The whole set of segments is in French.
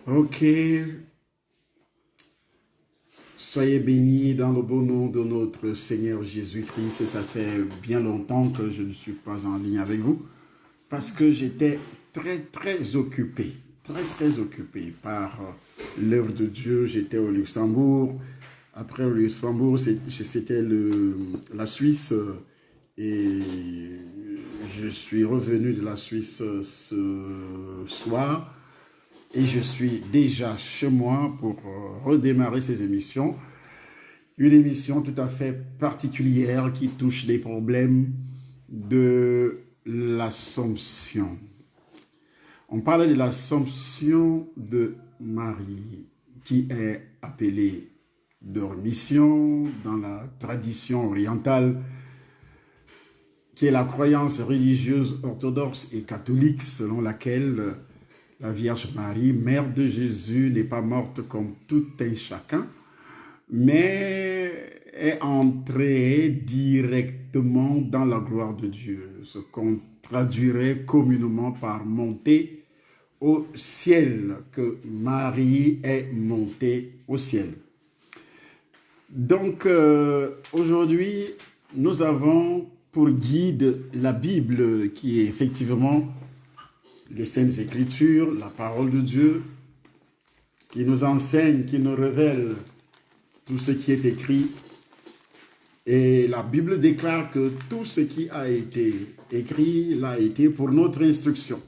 Ok, soyez bénis dans le beau nom de notre Seigneur Jésus-Christ. Et ça fait bien longtemps que je ne suis pas en ligne avec vous parce que j'étais très occupé, très occupé par l'œuvre de Dieu. J'étais au Luxembourg. Après au Luxembourg, c'était la Suisse et je suis revenu de la Suisse ce soir. Et je suis déjà chez moi pour redémarrer ces émissions. Une émission tout à fait particulière qui touche les problèmes de l'Assomption. On parle de l'Assomption de Marie, qui est appelée Dormition dans la tradition orientale, qui est la croyance religieuse orthodoxe et catholique selon laquelle la Vierge Marie, mère de Jésus, n'est pas morte comme tout un chacun, mais est entrée directement dans la gloire de Dieu, ce qu'on traduirait communément par monter au ciel, que Marie est montée au ciel. Donc, aujourd'hui, nous avons pour guide la Bible, qui est effectivement les Saintes Écritures, la parole de Dieu, qui nous enseigne, qui nous révèle tout ce qui est écrit. Et la Bible déclare que tout ce qui a été écrit l'a été pour notre instruction.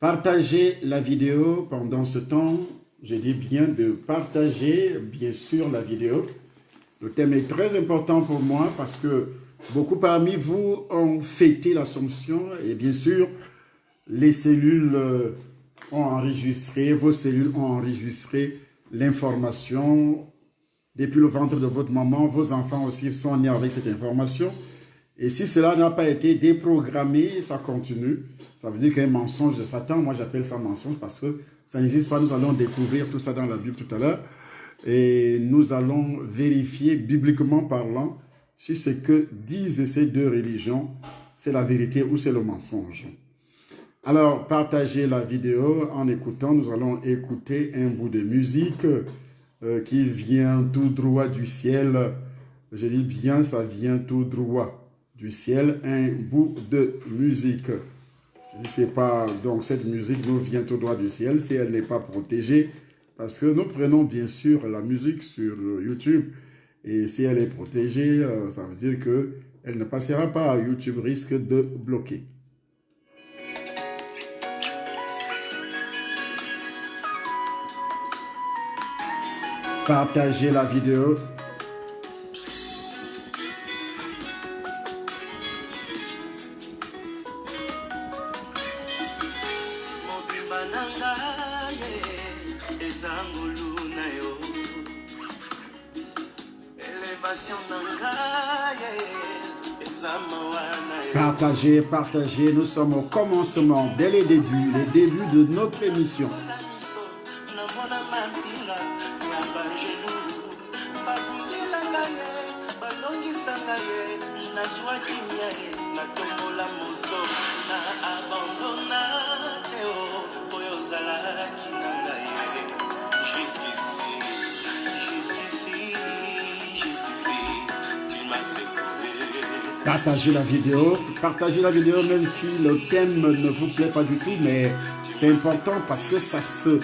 Partagez la vidéo pendant ce temps. Je dis bien de partager, bien sûr, la vidéo. Le thème est très important pour moi parce que beaucoup parmi vous ont fêté l'Assomption et bien sûr, les cellules ont enregistré, vos cellules ont enregistré l'information depuis le ventre de votre maman. Vos enfants aussi sont nés avec cette information. Et si cela n'a pas été déprogrammé, ça continue. Ça veut dire qu'un mensonge de Satan, moi j'appelle ça mensonge parce que ça n'existe pas. Nous allons découvrir tout ça dans la Bible tout à l'heure. Et nous allons vérifier, bibliquement parlant, si ce que disent ces deux religions, c'est la vérité ou c'est le mensonge. Alors, partagez la vidéo en écoutant. Nous allons écouter un bout de musique qui vient tout droit du ciel. Je dis bien, ça vient tout droit du ciel. Un bout de musique. Si c'est pas, donc cette musique nous vient tout droit du ciel, si elle n'est pas protégée, parce que nous prenons bien sûr la musique sur YouTube, et si elle est protégée, ça veut dire qu'elle ne passera pas. YouTube risque de bloquer. Partagez la vidéo. Partagez, partagez. Nous sommes au commencement, dès les débuts de notre émission. Partagez la vidéo même si le thème ne vous plaît pas du tout, mais c'est important parce que ça se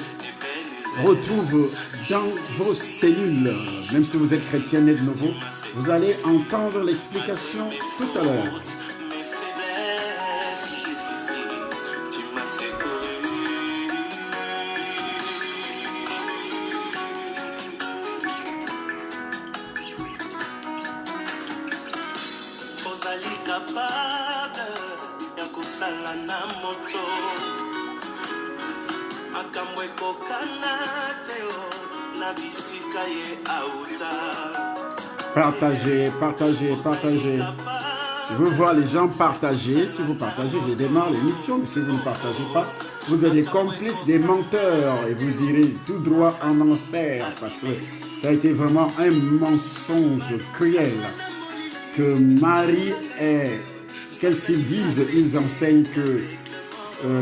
retrouve dans vos cellules. Même si vous êtes chrétien né de nouveau, vous allez entendre l'explication tout à l'heure. Partagez, partagez, partagez. Je veux voir les gens partager. Si vous partagez, je démarre l'émission. Mais si vous ne partagez pas, vous êtes des complices, des menteurs. Et vous irez tout droit en enfer. Parce que ça a été vraiment un mensonge cruel. Que Marie est... Qu'est-ce qu'ils disent? Ils enseignent que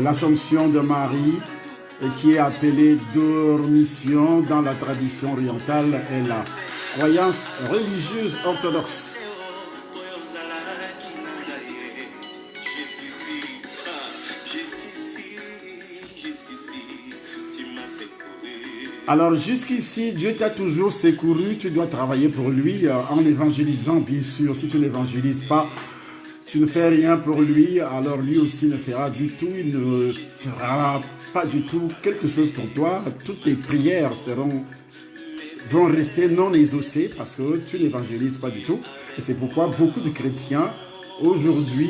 l'Assomption de Marie qui est appelée dormition dans la tradition orientale et la croyance religieuse orthodoxe. Alors jusqu'ici, Dieu t'a toujours secouru, tu dois travailler pour lui en évangélisant, bien sûr. Si tu n'évangélises pas, tu ne fais rien pour lui, alors lui aussi ne fera du tout, il ne fera pas du tout quelque chose pour toi. Toutes tes prières vont rester non exaucées parce que tu n'évangélises pas du tout. Et c'est pourquoi beaucoup de chrétiens aujourd'hui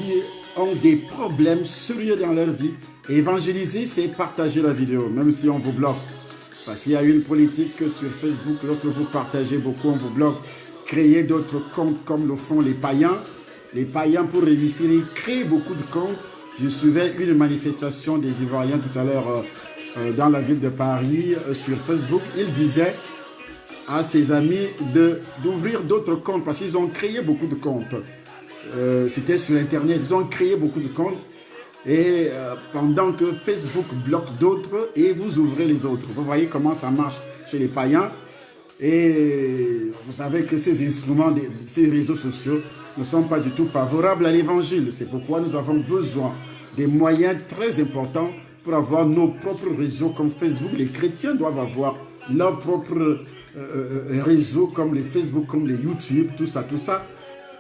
ont des problèmes sérieux dans leur vie. Et évangéliser, c'est partager la vidéo, même si on vous bloque. Parce qu'il y a une politique sur Facebook, lorsque vous partagez beaucoup, on vous bloque. Créez d'autres comptes comme le font les païens. Les païens, pour réussir, ils créent beaucoup de comptes. Je suivais une manifestation des Ivoiriens tout à l'heure dans la ville de Paris sur Facebook. Ils disaient à ses amis d'ouvrir d'autres comptes parce qu'ils ont créé beaucoup de comptes. C'était sur Internet, ils ont créé beaucoup de comptes. Et pendant que Facebook bloque d'autres et vous ouvrez les autres. Vous voyez comment ça marche chez les païens. Et vous savez que ces instruments, ces réseaux sociaux ne sont pas du tout favorables à l'évangile. C'est pourquoi nous avons besoin des moyens très importants pour avoir nos propres réseaux comme Facebook. Les chrétiens doivent avoir leurs propres réseaux comme les Facebook, comme les YouTube, tout ça,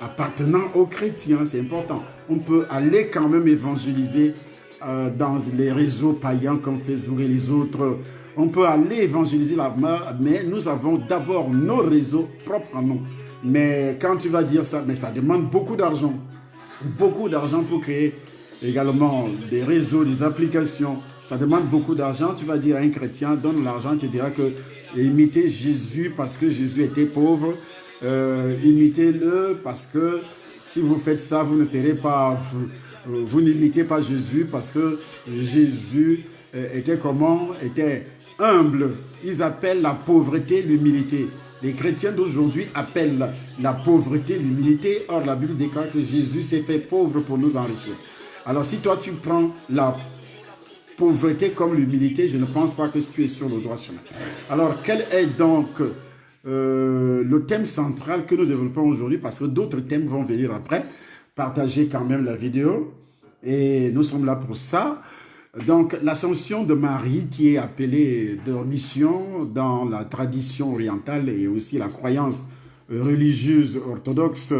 appartenant aux chrétiens, c'est important. On peut aller quand même évangéliser dans les réseaux païens comme Facebook et les autres. On peut aller évangéliser là-bas, mais nous avons d'abord nos réseaux propres à nous. Mais quand tu vas dire ça, mais ça demande beaucoup d'argent. Beaucoup d'argent pour créer également des réseaux, des applications. Ça demande beaucoup d'argent. Tu vas dire à un chrétien, donne l'argent, il te dira que imitez Jésus parce que Jésus était pauvre. Imitez-le parce que si vous faites ça, vous ne serez pas, vous n'imitez pas Jésus parce que Jésus était comment? Était humble. Ils appellent la pauvreté l'humilité. Les chrétiens d'aujourd'hui appellent la pauvreté l'humilité. Or, la Bible déclare que Jésus s'est fait pauvre pour nous enrichir. Alors, si toi, tu prends la pauvreté comme l'humilité, je ne pense pas que tu es sur le droit chemin. Alors, quel est donc le thème central que nous développons aujourd'hui, parce que d'autres thèmes vont venir après. Partagez quand même la vidéo et nous sommes là pour ça. Donc l'ascension de Marie qui est appelée dormition dans la tradition orientale et aussi la croyance religieuse orthodoxe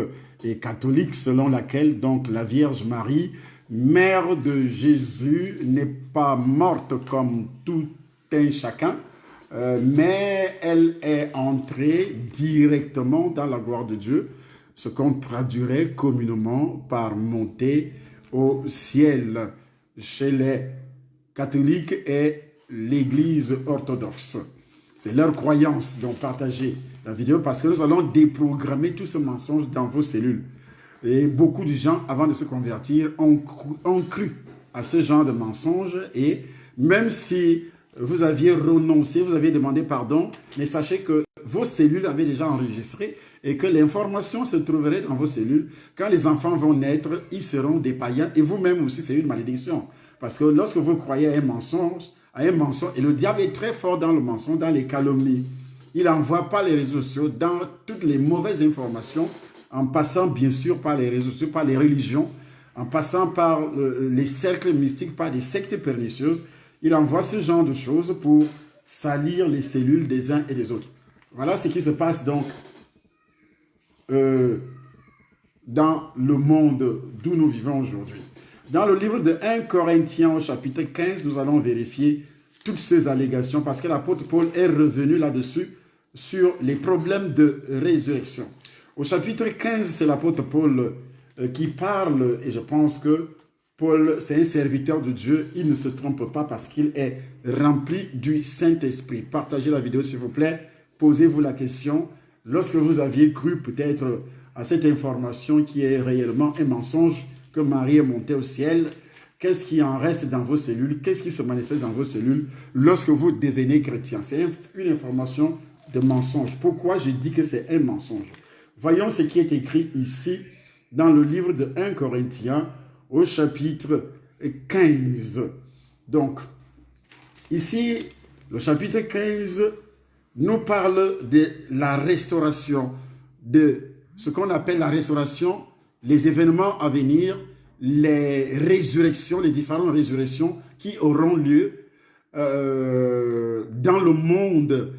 et catholique selon laquelle donc la Vierge Marie, mère de Jésus, n'est pas morte comme tout un chacun, mais elle est entrée directement dans la gloire de Dieu, ce qu'on traduirait communément par monter au ciel chez les catholiques et l'Église orthodoxe. C'est leur croyance, donc partagez la vidéo parce que nous allons déprogrammer tout ce mensonge dans vos cellules. Et beaucoup de gens, avant de se convertir, ont cru à ce genre de mensonge et même si vous aviez renoncé, vous aviez demandé pardon, mais sachez que vos cellules avaient déjà enregistré et que l'information se trouverait dans vos cellules. Quand les enfants vont naître, ils seront des païens et vous-même aussi, c'est une malédiction. Parce que lorsque vous croyez à un mensonge, et le diable est très fort dans le mensonge, dans les calomnies, il envoie par les réseaux sociaux, dans toutes les mauvaises informations, en passant bien sûr par les réseaux sociaux, par les religions, en passant par les cercles mystiques, par des sectes pernicieuses. Il envoie ce genre de choses pour salir les cellules des uns et des autres. Voilà ce qui se passe donc dans le monde d'où nous vivons aujourd'hui. Dans le livre de 1 Corinthiens au chapitre 15, nous allons vérifier toutes ces allégations parce que l'apôtre Paul est revenu là-dessus sur les problèmes de résurrection. Au chapitre 15, c'est l'apôtre Paul qui parle et je pense que Paul, c'est un serviteur de Dieu, il ne se trompe pas parce qu'il est rempli du Saint-Esprit. Partagez la vidéo s'il vous plaît, posez-vous la question, lorsque vous aviez cru peut-être à cette information qui est réellement un mensonge, que Marie est montée au ciel, qu'est-ce qui en reste dans vos cellules, qu'est-ce qui se manifeste dans vos cellules lorsque vous devenez chrétien? C'est une information de mensonge. Pourquoi je dis que c'est un mensonge? Voyons ce qui est écrit ici dans le livre de 1 Corinthiens, au chapitre 15. Donc, Ici, le chapitre 15 nous parle de la restauration, de ce qu'on appelle la restauration, les événements à venir, les résurrections, les différentes résurrections qui auront lieu dans le monde.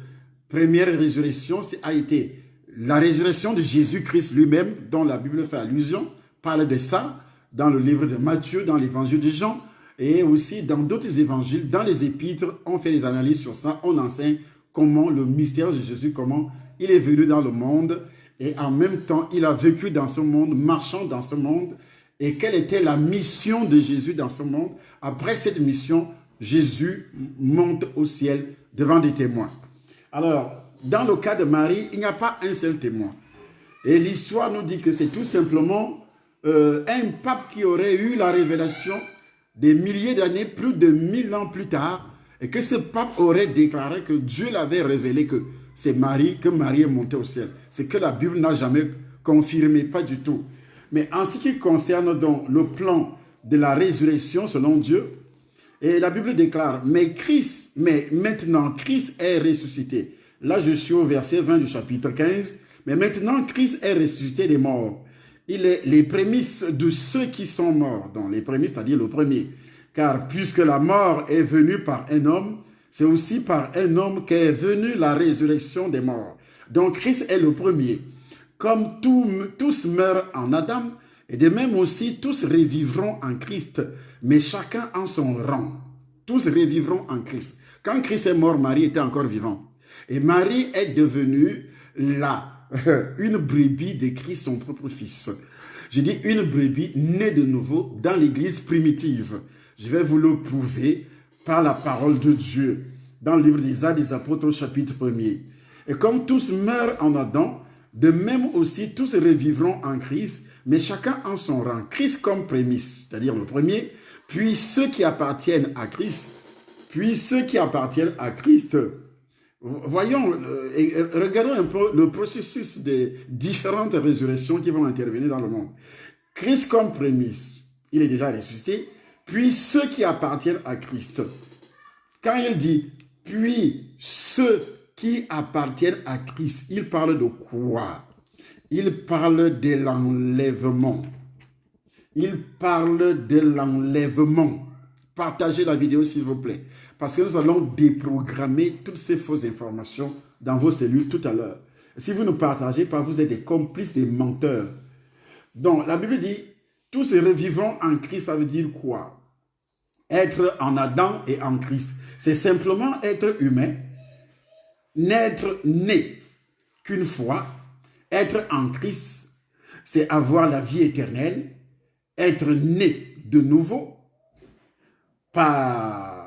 Première résurrection a été la résurrection de Jésus-Christ lui-même, dont la Bible fait allusion, parle de ça dans le livre de Matthieu, dans l'évangile de Jean, et aussi dans d'autres évangiles, dans les épîtres, on fait des analyses sur ça, on enseigne comment le mystère de Jésus, comment il est venu dans le monde, et en même temps, il a vécu dans ce monde, marchant dans ce monde, et quelle était la mission de Jésus dans ce monde. Après cette mission, Jésus monte au ciel devant des témoins. Alors, dans le cas de Marie, il n'y a pas un seul témoin. Et l'histoire nous dit que c'est tout simplement un pape qui aurait eu la révélation des milliers d'années, plus de 1000 ans plus tard, et que ce pape aurait déclaré que Dieu l'avait révélé que c'est Marie, que Marie est montée au ciel. C'est que la Bible n'a jamais confirmé, pas du tout. Mais en ce qui concerne donc le plan de la résurrection selon Dieu, et la Bible déclare, mais maintenant Christ est ressuscité. Là, je suis au verset 20 du chapitre 15. Mais maintenant, Christ est ressuscité des morts. Il est les prémices de ceux qui sont morts. Donc, les prémices, c'est-à-dire le premier. Car puisque la mort est venue par un homme, c'est aussi par un homme qu'est venue la résurrection des morts. Donc, Christ est le premier. Comme tous meurent en Adam, et de même aussi tous revivront en Christ, mais chacun en son rang. Tous revivront en Christ. Quand Christ est mort, Marie était encore vivante. Et Marie est devenue une brebis de Christ, son propre fils. Je dis une brebis née de nouveau dans l'église primitive. Je vais vous le prouver par la parole de Dieu. Dans le livre des Actes des Apôtres, chapitre 1er. Et comme tous meurent en Adam, de même aussi tous revivront en Christ, mais chacun en son rang. Christ comme prémisse, c'est-à-dire le premier, puis ceux qui appartiennent à Christ, Voyons, regardons un peu le processus des différentes résurrections qui vont intervenir dans le monde. Christ comme prémisse, il est déjà ressuscité, puis ceux qui appartiennent à Christ. Quand il dit « puis ceux qui appartiennent à Christ », il parle de quoi? Il parle de l'enlèvement. Il parle de l'enlèvement. Partagez la vidéo s'il vous plaît. Parce que nous allons déprogrammer toutes ces fausses informations dans vos cellules tout à l'heure. Si vous ne partagez pas, vous êtes des complices, des menteurs. Donc, la Bible dit, tous revivront en Christ, ça veut dire quoi? Être en Adam et en Christ. C'est simplement être humain, n'être né qu'une fois, être en Christ, c'est avoir la vie éternelle, être né de nouveau, par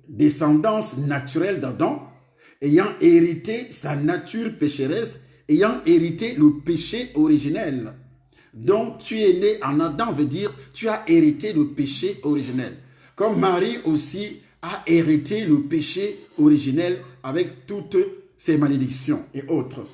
descendance naturelle d'Adam, ayant hérité sa nature pécheresse, ayant hérité le péché originel. Donc, tu es né en Adam, veut dire tu as hérité le péché originel. Comme Marie aussi a hérité le péché originel avec toutes ses malédictions et autres.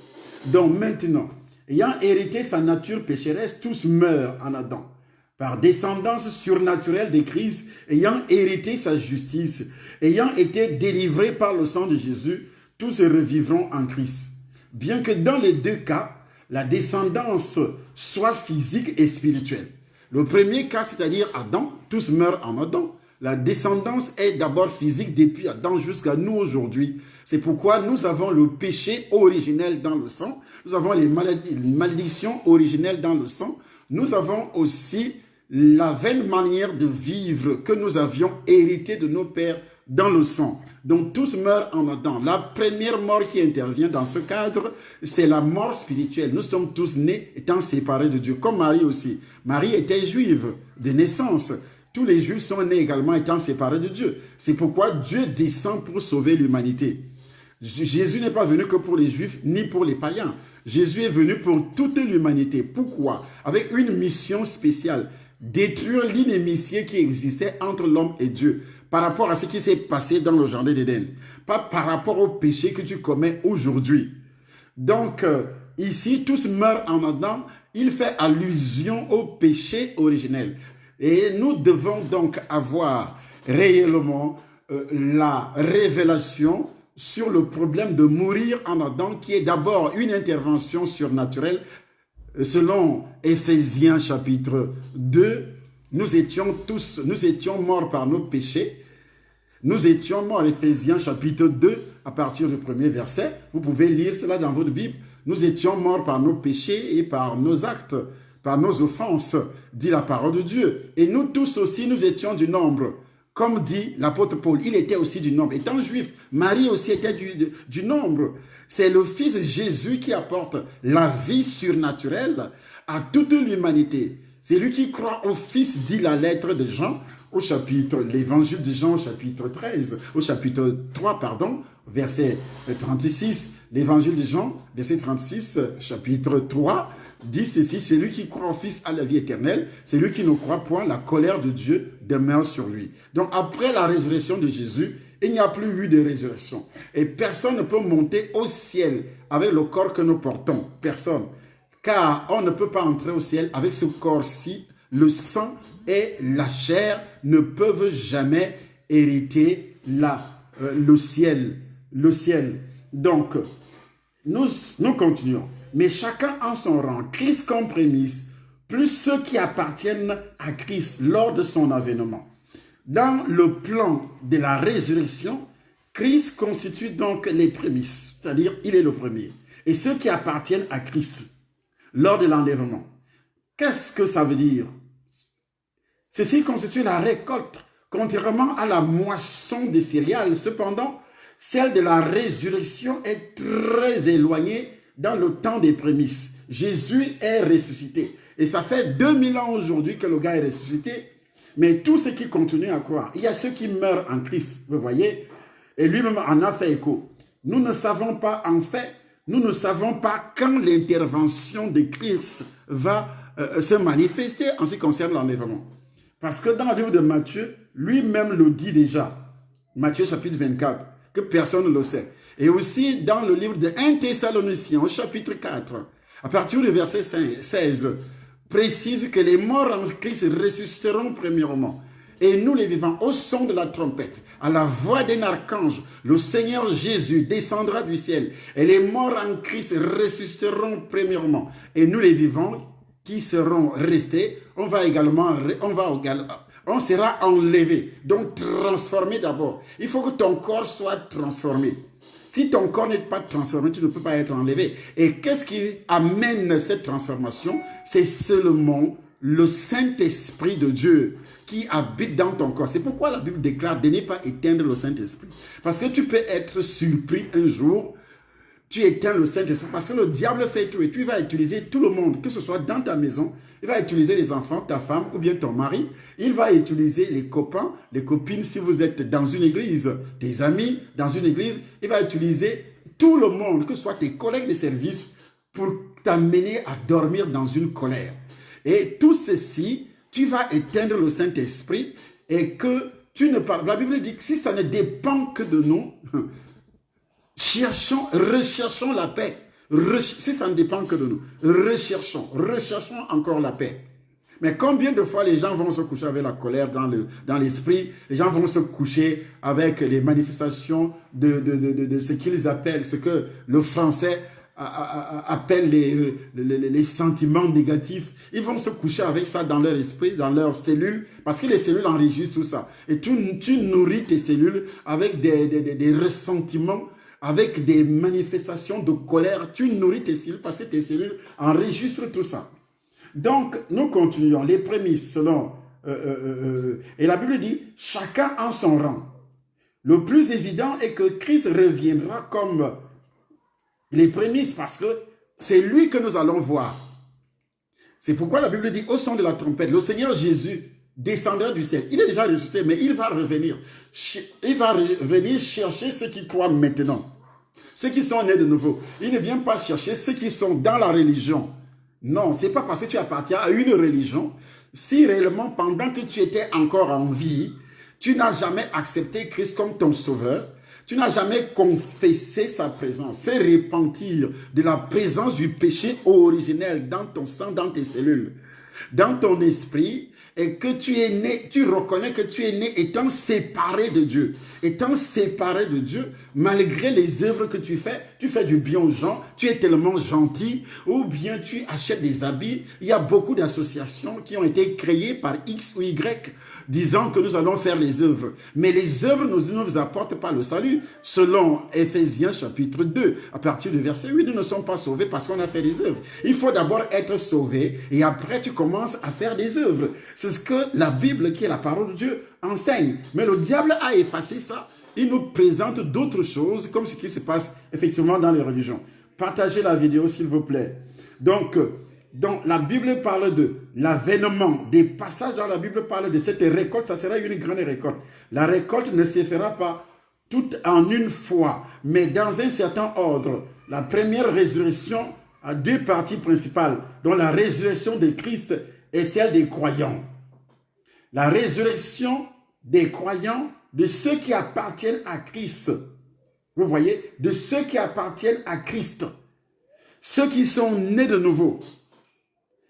Donc maintenant, ayant hérité sa nature pécheresse, tous meurent en Adam. Par descendance surnaturelle de Christ, ayant hérité sa justice, ayant été délivrés par le sang de Jésus, tous revivront en Christ. Bien que dans les deux cas, la descendance soit physique et spirituelle. Le premier cas, c'est-à-dire Adam, tous meurent en Adam. La descendance est d'abord physique depuis Adam jusqu'à nous aujourd'hui. C'est pourquoi nous avons le péché originel dans le sang. Nous avons les malédictions originelles dans le sang. Nous avons aussi la vaine manière de vivre que nous avions hérité de nos pères dans le sang. Donc tous meurent en Adam. La première mort qui intervient dans ce cadre, c'est la mort spirituelle. Nous sommes tous nés étant séparés de Dieu, comme Marie aussi. Marie était juive de naissance. Tous les juifs sont nés également étant séparés de Dieu. C'est pourquoi Dieu descend pour sauver l'humanité. Jésus n'est pas venu que pour les juifs ni pour les païens. Jésus est venu pour toute l'humanité. Pourquoi? Avec une mission spéciale. Détruire l'inimitié qui existait entre l'homme et Dieu par rapport à ce qui s'est passé dans le jardin d'Éden. Pas par rapport au péché que tu commets aujourd'hui. Donc, ici, tous meurent en Adam. Il fait allusion au péché originel. Et nous devons donc avoir réellement la révélation sur le problème de mourir en Adam, qui est d'abord une intervention surnaturelle. Selon Éphésiens chapitre 2, nous étions morts par nos péchés. Nous étions morts, Éphésiens chapitre 2, à partir du premier verset. Vous pouvez lire cela dans votre Bible. Nous étions morts par nos péchés et par nos actes, par nos offenses, dit la parole de Dieu. Et nous tous aussi, nous étions du nombre. Comme dit l'apôtre Paul, il était aussi du nombre. Étant juif, Marie aussi était du nombre. C'est le Fils Jésus qui apporte la vie surnaturelle à toute l'humanité. C'est lui qui croit au Fils, dit la lettre de Jean, l'évangile de Jean, chapitre 13, au chapitre 3, pardon, verset 36, l'évangile de Jean, verset 36, chapitre 3, dit ceci: c'est lui qui croit au Fils à la vie éternelle, c'est lui qui ne croit point, la colère de Dieu demeure sur lui. Donc après la résurrection de Jésus, il n'y a plus eu de résurrection. Et personne ne peut monter au ciel avec le corps que nous portons. Personne. Car on ne peut pas entrer au ciel avec ce corps-ci. Le sang et la chair ne peuvent jamais hériter le ciel. Le ciel. Donc, nous continuons. Mais chacun en son rang, Christ comme prémisse, plus ceux qui appartiennent à Christ lors de son avènement. Dans le plan de la résurrection, Christ constitue donc les prémices, c'est-à-dire il est le premier. Et ceux qui appartiennent à Christ lors de l'enlèvement. Qu'est-ce que ça veut dire? Ceci constitue la récolte, contrairement à la moisson des céréales. Cependant, celle de la résurrection est très éloignée dans le temps des prémices. Jésus est ressuscité. Et ça fait 2000 ans aujourd'hui que le gars est ressuscité. Mais tous ceux qui continuent à croire, il y a ceux qui meurent en Christ, vous voyez, et lui-même en a fait écho. Nous ne savons pas, en fait, nous ne savons pas quand l'intervention de Christ va se manifester en ce qui concerne l'enlèvement. Parce que dans le livre de Matthieu, lui-même le dit déjà, Matthieu chapitre 24, que personne ne le sait. Et aussi dans le livre de 1 Thessaloniciens, au chapitre 4, à partir du verset 16, précise que les morts en Christ ressusciteront premièrement. Et nous les vivants, au son de la trompette, à la voix d'un archange, le Seigneur Jésus descendra du ciel. Et les morts en Christ ressusciteront premièrement. Et nous les vivants qui seront restés, on sera enlevés. Donc transformés d'abord. Il faut que ton corps soit transformé. Si ton corps n'est pas transformé, tu ne peux pas être enlevé. Et qu'est-ce qui amène cette transformation? C'est seulement le Saint-Esprit de Dieu qui habite dans ton corps. C'est pourquoi la Bible déclare de ne pas éteindre le Saint-Esprit. Parce que tu peux être surpris un jour, tu éteins le Saint-Esprit. Parce que le diable fait tout et tu vas utiliser tout le monde, que ce soit dans ta maison, il va utiliser les enfants, ta femme ou bien ton mari. Il va utiliser les copains, les copines si vous êtes dans une église, tes amis dans une église. Il va utiliser tout le monde, que ce soit tes collègues de service, pour t'amener à dormir dans une colère. Et tout ceci, tu vas éteindre le Saint-Esprit et que tu ne parles. La Bible dit que si ça ne dépend que de nous, recherchons la paix. Si ça ne dépend que de nous, recherchons encore la paix. Mais combien de fois les gens vont se coucher avec la colère dans l'esprit, les gens vont se coucher avec les manifestations de ce qu'ils appellent, ce que le français appelle les sentiments négatifs. Ils vont se coucher avec ça dans leur esprit, dans leurs cellules, parce que les cellules enregistrent tout ça. Et tu nourris tes cellules avec des ressentiments, avec des manifestations de colère. Tu nourris tes cellules parce que tes cellules enregistrent tout ça. Donc, nous continuons. Les prémices selon... et la Bible dit, chacun en son rang. Le plus évident est que Christ reviendra comme les prémices parce que c'est lui que nous allons voir. C'est pourquoi la Bible dit, au son de la trompette, le Seigneur Jésus descendra du ciel. Il est déjà ressuscité, mais il va revenir. Il va venir chercher ceux qui croient maintenant. Ceux qui sont nés de nouveau. Il ne vient pas chercher ceux qui sont dans la religion. Non, ce n'est pas parce que tu appartiens à une religion. Si réellement, pendant que tu étais encore en vie, tu n'as jamais accepté Christ comme ton sauveur, tu n'as jamais confessé sa présence, c'est repentir de la présence du péché originel dans ton sang, dans tes cellules, dans ton esprit, et que tu es né, tu reconnais que tu es né étant séparé de Dieu. Étant séparé de Dieu, malgré les œuvres que tu fais du bien aux gens, tu es tellement gentil, ou bien tu achètes des habits. Il y a beaucoup d'associations qui ont été créées par X ou Y, disant que nous allons faire les œuvres. Mais les œuvres ne nous apportent pas le salut. Selon Éphésiens chapitre 2, à partir du verset 8, nous ne sommes pas sauvés parce qu'on a fait des œuvres. Il faut d'abord être sauvé et après tu commences à faire des œuvres. C'est ce que la Bible, qui est la parole de Dieu, enseigne. Mais le diable a effacé ça. Il nous présente d'autres choses, comme ce qui se passe effectivement dans les religions. Partagez la vidéo s'il vous plaît. Donc, la Bible parle de l'avènement. Des passages dans la Bible parlent de cette récolte. Ça sera une grande récolte. La récolte ne se fera pas toute en une fois, mais dans un certain ordre. La première résurrection a deux parties principales, dont la résurrection de Christ et celle des croyants. La résurrection des croyants, de ceux qui appartiennent à Christ. Vous voyez, de ceux qui appartiennent à Christ. Ceux qui sont nés de nouveau.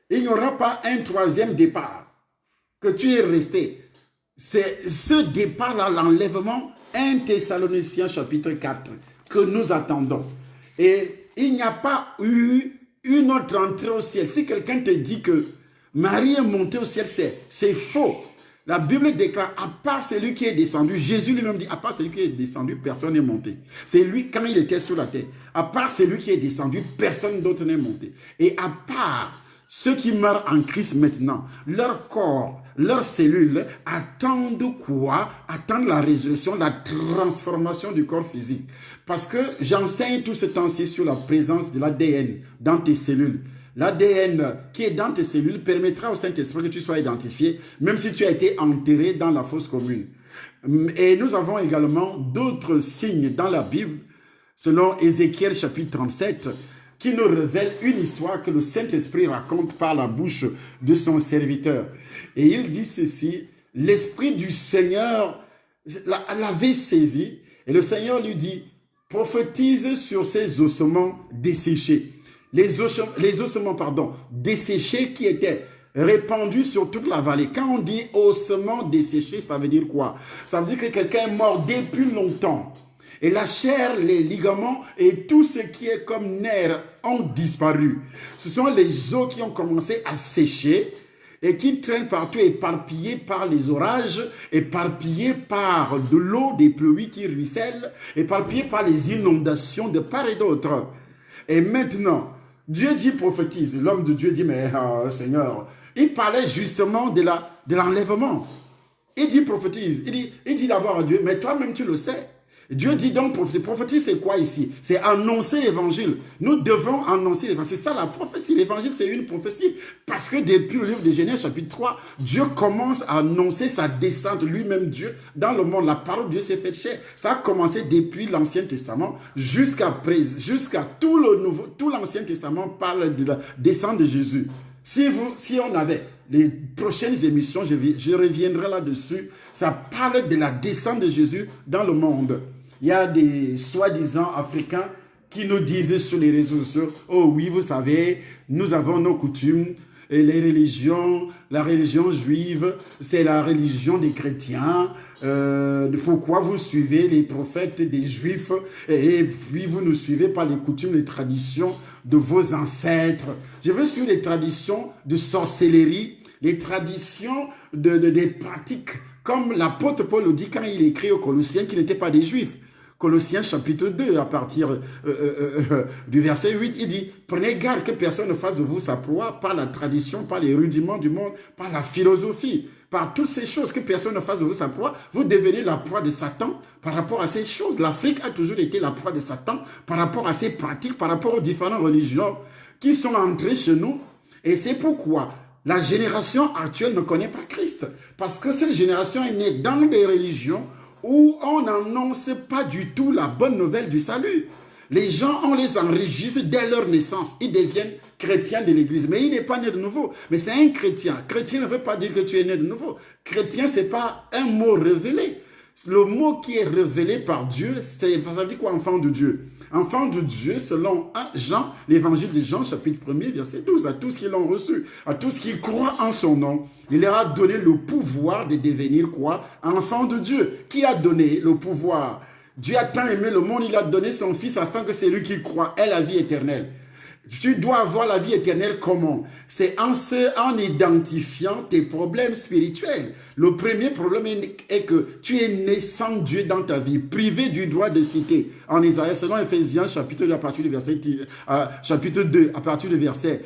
Il n'y aura pas un troisième départ, que tu es resté. C'est ce départ-là, l'enlèvement, 1 Thessaloniciens chapitre 4, que nous attendons. Et il n'y a pas eu une autre entrée au ciel. Si quelqu'un te dit que Marie est montée au ciel, c'est faux. La Bible déclare, à part celui qui est descendu, Jésus lui-même dit, à part celui qui est descendu, personne n'est monté. C'est lui, quand il était sur la terre, à part celui qui est descendu, personne d'autre n'est monté. Et à part ceux qui meurent en Christ maintenant, leur corps, leurs cellules attendent quoi? Attendent la résurrection, la transformation du corps physique. Parce que j'enseigne tout ce temps-ci sur la présence de l'ADN dans tes cellules. L'ADN qui est dans tes cellules permettra au Saint-Esprit que tu sois identifié, même si tu as été enterré dans la fosse commune. Et nous avons également d'autres signes dans la Bible, selon Ézéchiel chapitre 37, qui nous révèle une histoire que le Saint-Esprit raconte par la bouche de son serviteur. Et il dit ceci, l'Esprit du Seigneur l'avait saisi, et le Seigneur lui dit, prophétise sur ces ossements desséchés. Les ossements, desséchés qui étaient répandus sur toute la vallée. Quand on dit ossements desséchés, ça veut dire quoi? Ça veut dire que quelqu'un est mort depuis longtemps. Et la chair, les ligaments et tout ce qui est comme nerfs ont disparu. Ce sont les os qui ont commencé à sécher et qui traînent partout, éparpillés par les orages, éparpillés par de l'eau, des pluies qui ruissellent, éparpillés par les inondations de part et d'autre. Et maintenant, Dieu dit prophétise. L'homme de Dieu dit, mais Seigneur, il parlait justement de l'enlèvement. Il dit prophétise. Il dit d'abord à Dieu, mais toi-même tu le sais. Dieu dit donc prophétise, c'est quoi ici? C'est annoncer l'évangile. Nous devons annoncer l'évangile. C'est ça la prophétie. L'évangile, c'est une prophétie. Parce que depuis le livre de Genèse, chapitre 3, Dieu commence à annoncer sa descente, lui-même Dieu, dans le monde. La parole de Dieu s'est faite chair. Ça a commencé depuis l'Ancien Testament jusqu'à tout l'Ancien Testament parle de la descente de Jésus. Si on avait les prochaines émissions, je reviendrai là-dessus. Ça parle de la descente de Jésus dans le monde. Il y a des soi-disant Africains qui nous disent sur les réseaux sociaux, oh oui, vous savez, nous avons nos coutumes, et les religions, la religion juive, c'est la religion des chrétiens. Pourquoi vous suivez les prophètes des juifs et puis vous ne suivez pas les coutumes, les traditions de vos ancêtres? Je veux suivre les traditions de sorcellerie, les traditions des pratiques, comme l'apôtre Paul le dit quand il écrit aux Colossiens qui n'étaient pas des juifs. Colossiens chapitre 2, à partir du verset 8, il dit « Prenez garde que personne ne fasse de vous sa proie par la tradition, par les rudiments du monde, par la philosophie, par toutes ces choses, que personne ne fasse de vous sa proie. Vous devenez la proie de Satan par rapport à ces choses. L'Afrique a toujours été la proie de Satan par rapport à ces pratiques, par rapport aux différentes religions qui sont entrées chez nous. Et c'est pourquoi la génération actuelle ne connaît pas Christ. Parce que cette génération est née dans des religions où on n'annonce pas du tout la bonne nouvelle du salut. Les gens, on les enregistre dès leur naissance. Ils deviennent chrétiens de l'église. Mais il n'est pas né de nouveau. Mais c'est un chrétien. Chrétien ne veut pas dire que tu es né de nouveau. Chrétien, ce n'est pas un mot révélé. Le mot qui est révélé par Dieu, ça veut dire quoi, enfant de Dieu? enfants de Dieu, selon Jean, l'évangile de Jean, chapitre 1er, verset 12, à tous qui l'ont reçu, à tous qui croient en son nom, il leur a donné le pouvoir de devenir quoi? Enfants de Dieu. Qui a donné le pouvoir? Dieu a tant aimé le monde, il a donné son Fils afin que celui qui croit ait la vie éternelle. Tu dois avoir la vie éternelle comment? C'est en identifiant tes problèmes spirituels. Le premier problème est que tu es né sans Dieu dans ta vie, privé du droit de citer. En Isaïe, selon Ephésiens, chapitre 2, à partir du verset, chapitre 2, à partir du verset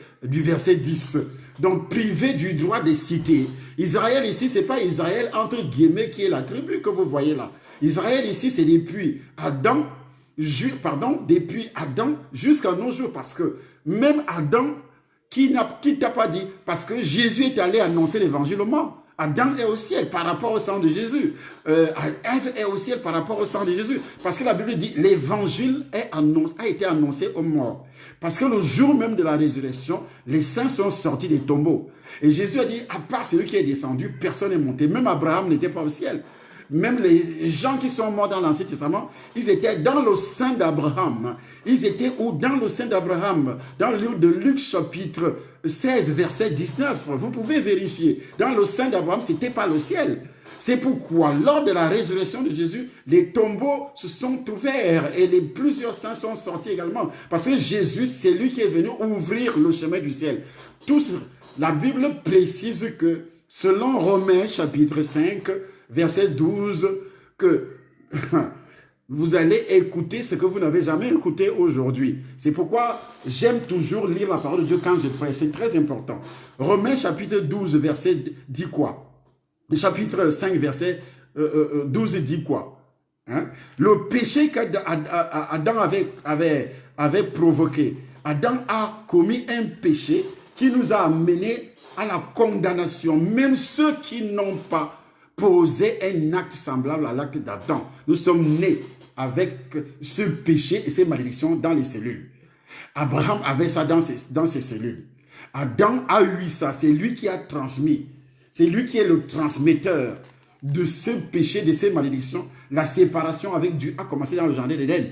10. Donc, privé du droit de citer. Israël ici, ce n'est pas Israël entre guillemets qui est la tribu que vous voyez là. Israël ici, c'est depuis Adam jusqu'à nos jours, parce que même Adam, qui t'a pas dit, parce que Jésus est allé annoncer l'évangile aux morts. Adam est au ciel par rapport au sang de Jésus. Ève est au ciel par rapport au sang de Jésus. Parce que la Bible dit, l'évangile a été annoncé aux morts. Parce que le jour même de la résurrection, les saints sont sortis des tombeaux. Et Jésus a dit, à part celui qui est descendu, personne n'est monté. Même Abraham n'était pas au ciel. Même les gens qui sont morts dans l'Ancien Testament, ils étaient dans le sein d'Abraham. Ils étaient où? Dans le sein d'Abraham. Dans le livre de Luc, chapitre 16, verset 19. Vous pouvez vérifier. Dans le sein d'Abraham, ce n'était pas le ciel. C'est pourquoi, lors de la résurrection de Jésus, les tombeaux se sont ouverts et plusieurs saints sont sortis également. Parce que Jésus, c'est lui qui est venu ouvrir le chemin du ciel. La Bible précise que, selon Romains, chapitre 5, verset 12, que vous allez écouter ce que vous n'avez jamais écouté aujourd'hui. C'est pourquoi j'aime toujours lire la parole de Dieu quand je prie. C'est très important. Romains chapitre 12, verset dit quoi? Le chapitre 5, verset 12 dit quoi? Le péché qu'Adam avait provoqué. Adam a commis un péché qui nous a amenés à la condamnation. Même ceux qui n'ont pas poser un acte semblable à l'acte d'Adam. Nous sommes nés avec ce péché et ces malédictions dans les cellules. Abraham avait ça dans ses cellules. Adam a eu ça. C'est lui qui a transmis. C'est lui qui est le transmetteur de ce péché, de ces malédictions. La séparation avec Dieu a commencé dans le jardin d'Éden.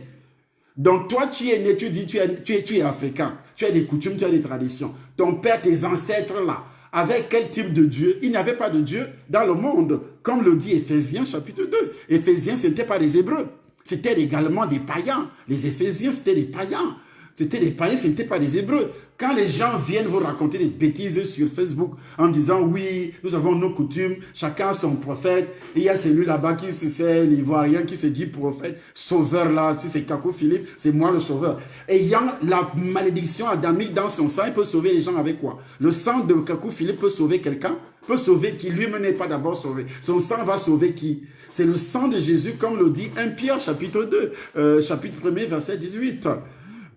Donc toi, tu es né, tu dis, tu es africain. Tu as des coutumes, tu as des traditions. Ton père, tes ancêtres là, avec quel type de Dieu? Il n'y avait pas de Dieu dans le monde, comme le dit Éphésiens chapitre 2. Éphésiens, ce n'était pas des Hébreux, c'était également des païens. Les Éphésiens, c'était des païens. C'était des païens, ce n'était pas des Hébreux. Quand les gens viennent vous raconter des bêtises sur Facebook en disant oui, nous avons nos coutumes, chacun a son prophète, et il y a celui là-bas qui c'est l'Ivoirien qui se dit prophète, sauveur là, si c'est Kakou Philippe, c'est moi le sauveur. Ayant la malédiction adamique dans son sang, il peut sauver les gens avec quoi? Le sang de Kakou Philippe peut sauver quelqu'un? Peut sauver qui? Lui-même n'est pas d'abord sauvé. Son sang va sauver qui? C'est le sang de Jésus, comme le dit 1 Pierre chapitre 2, chapitre 1er, verset 18.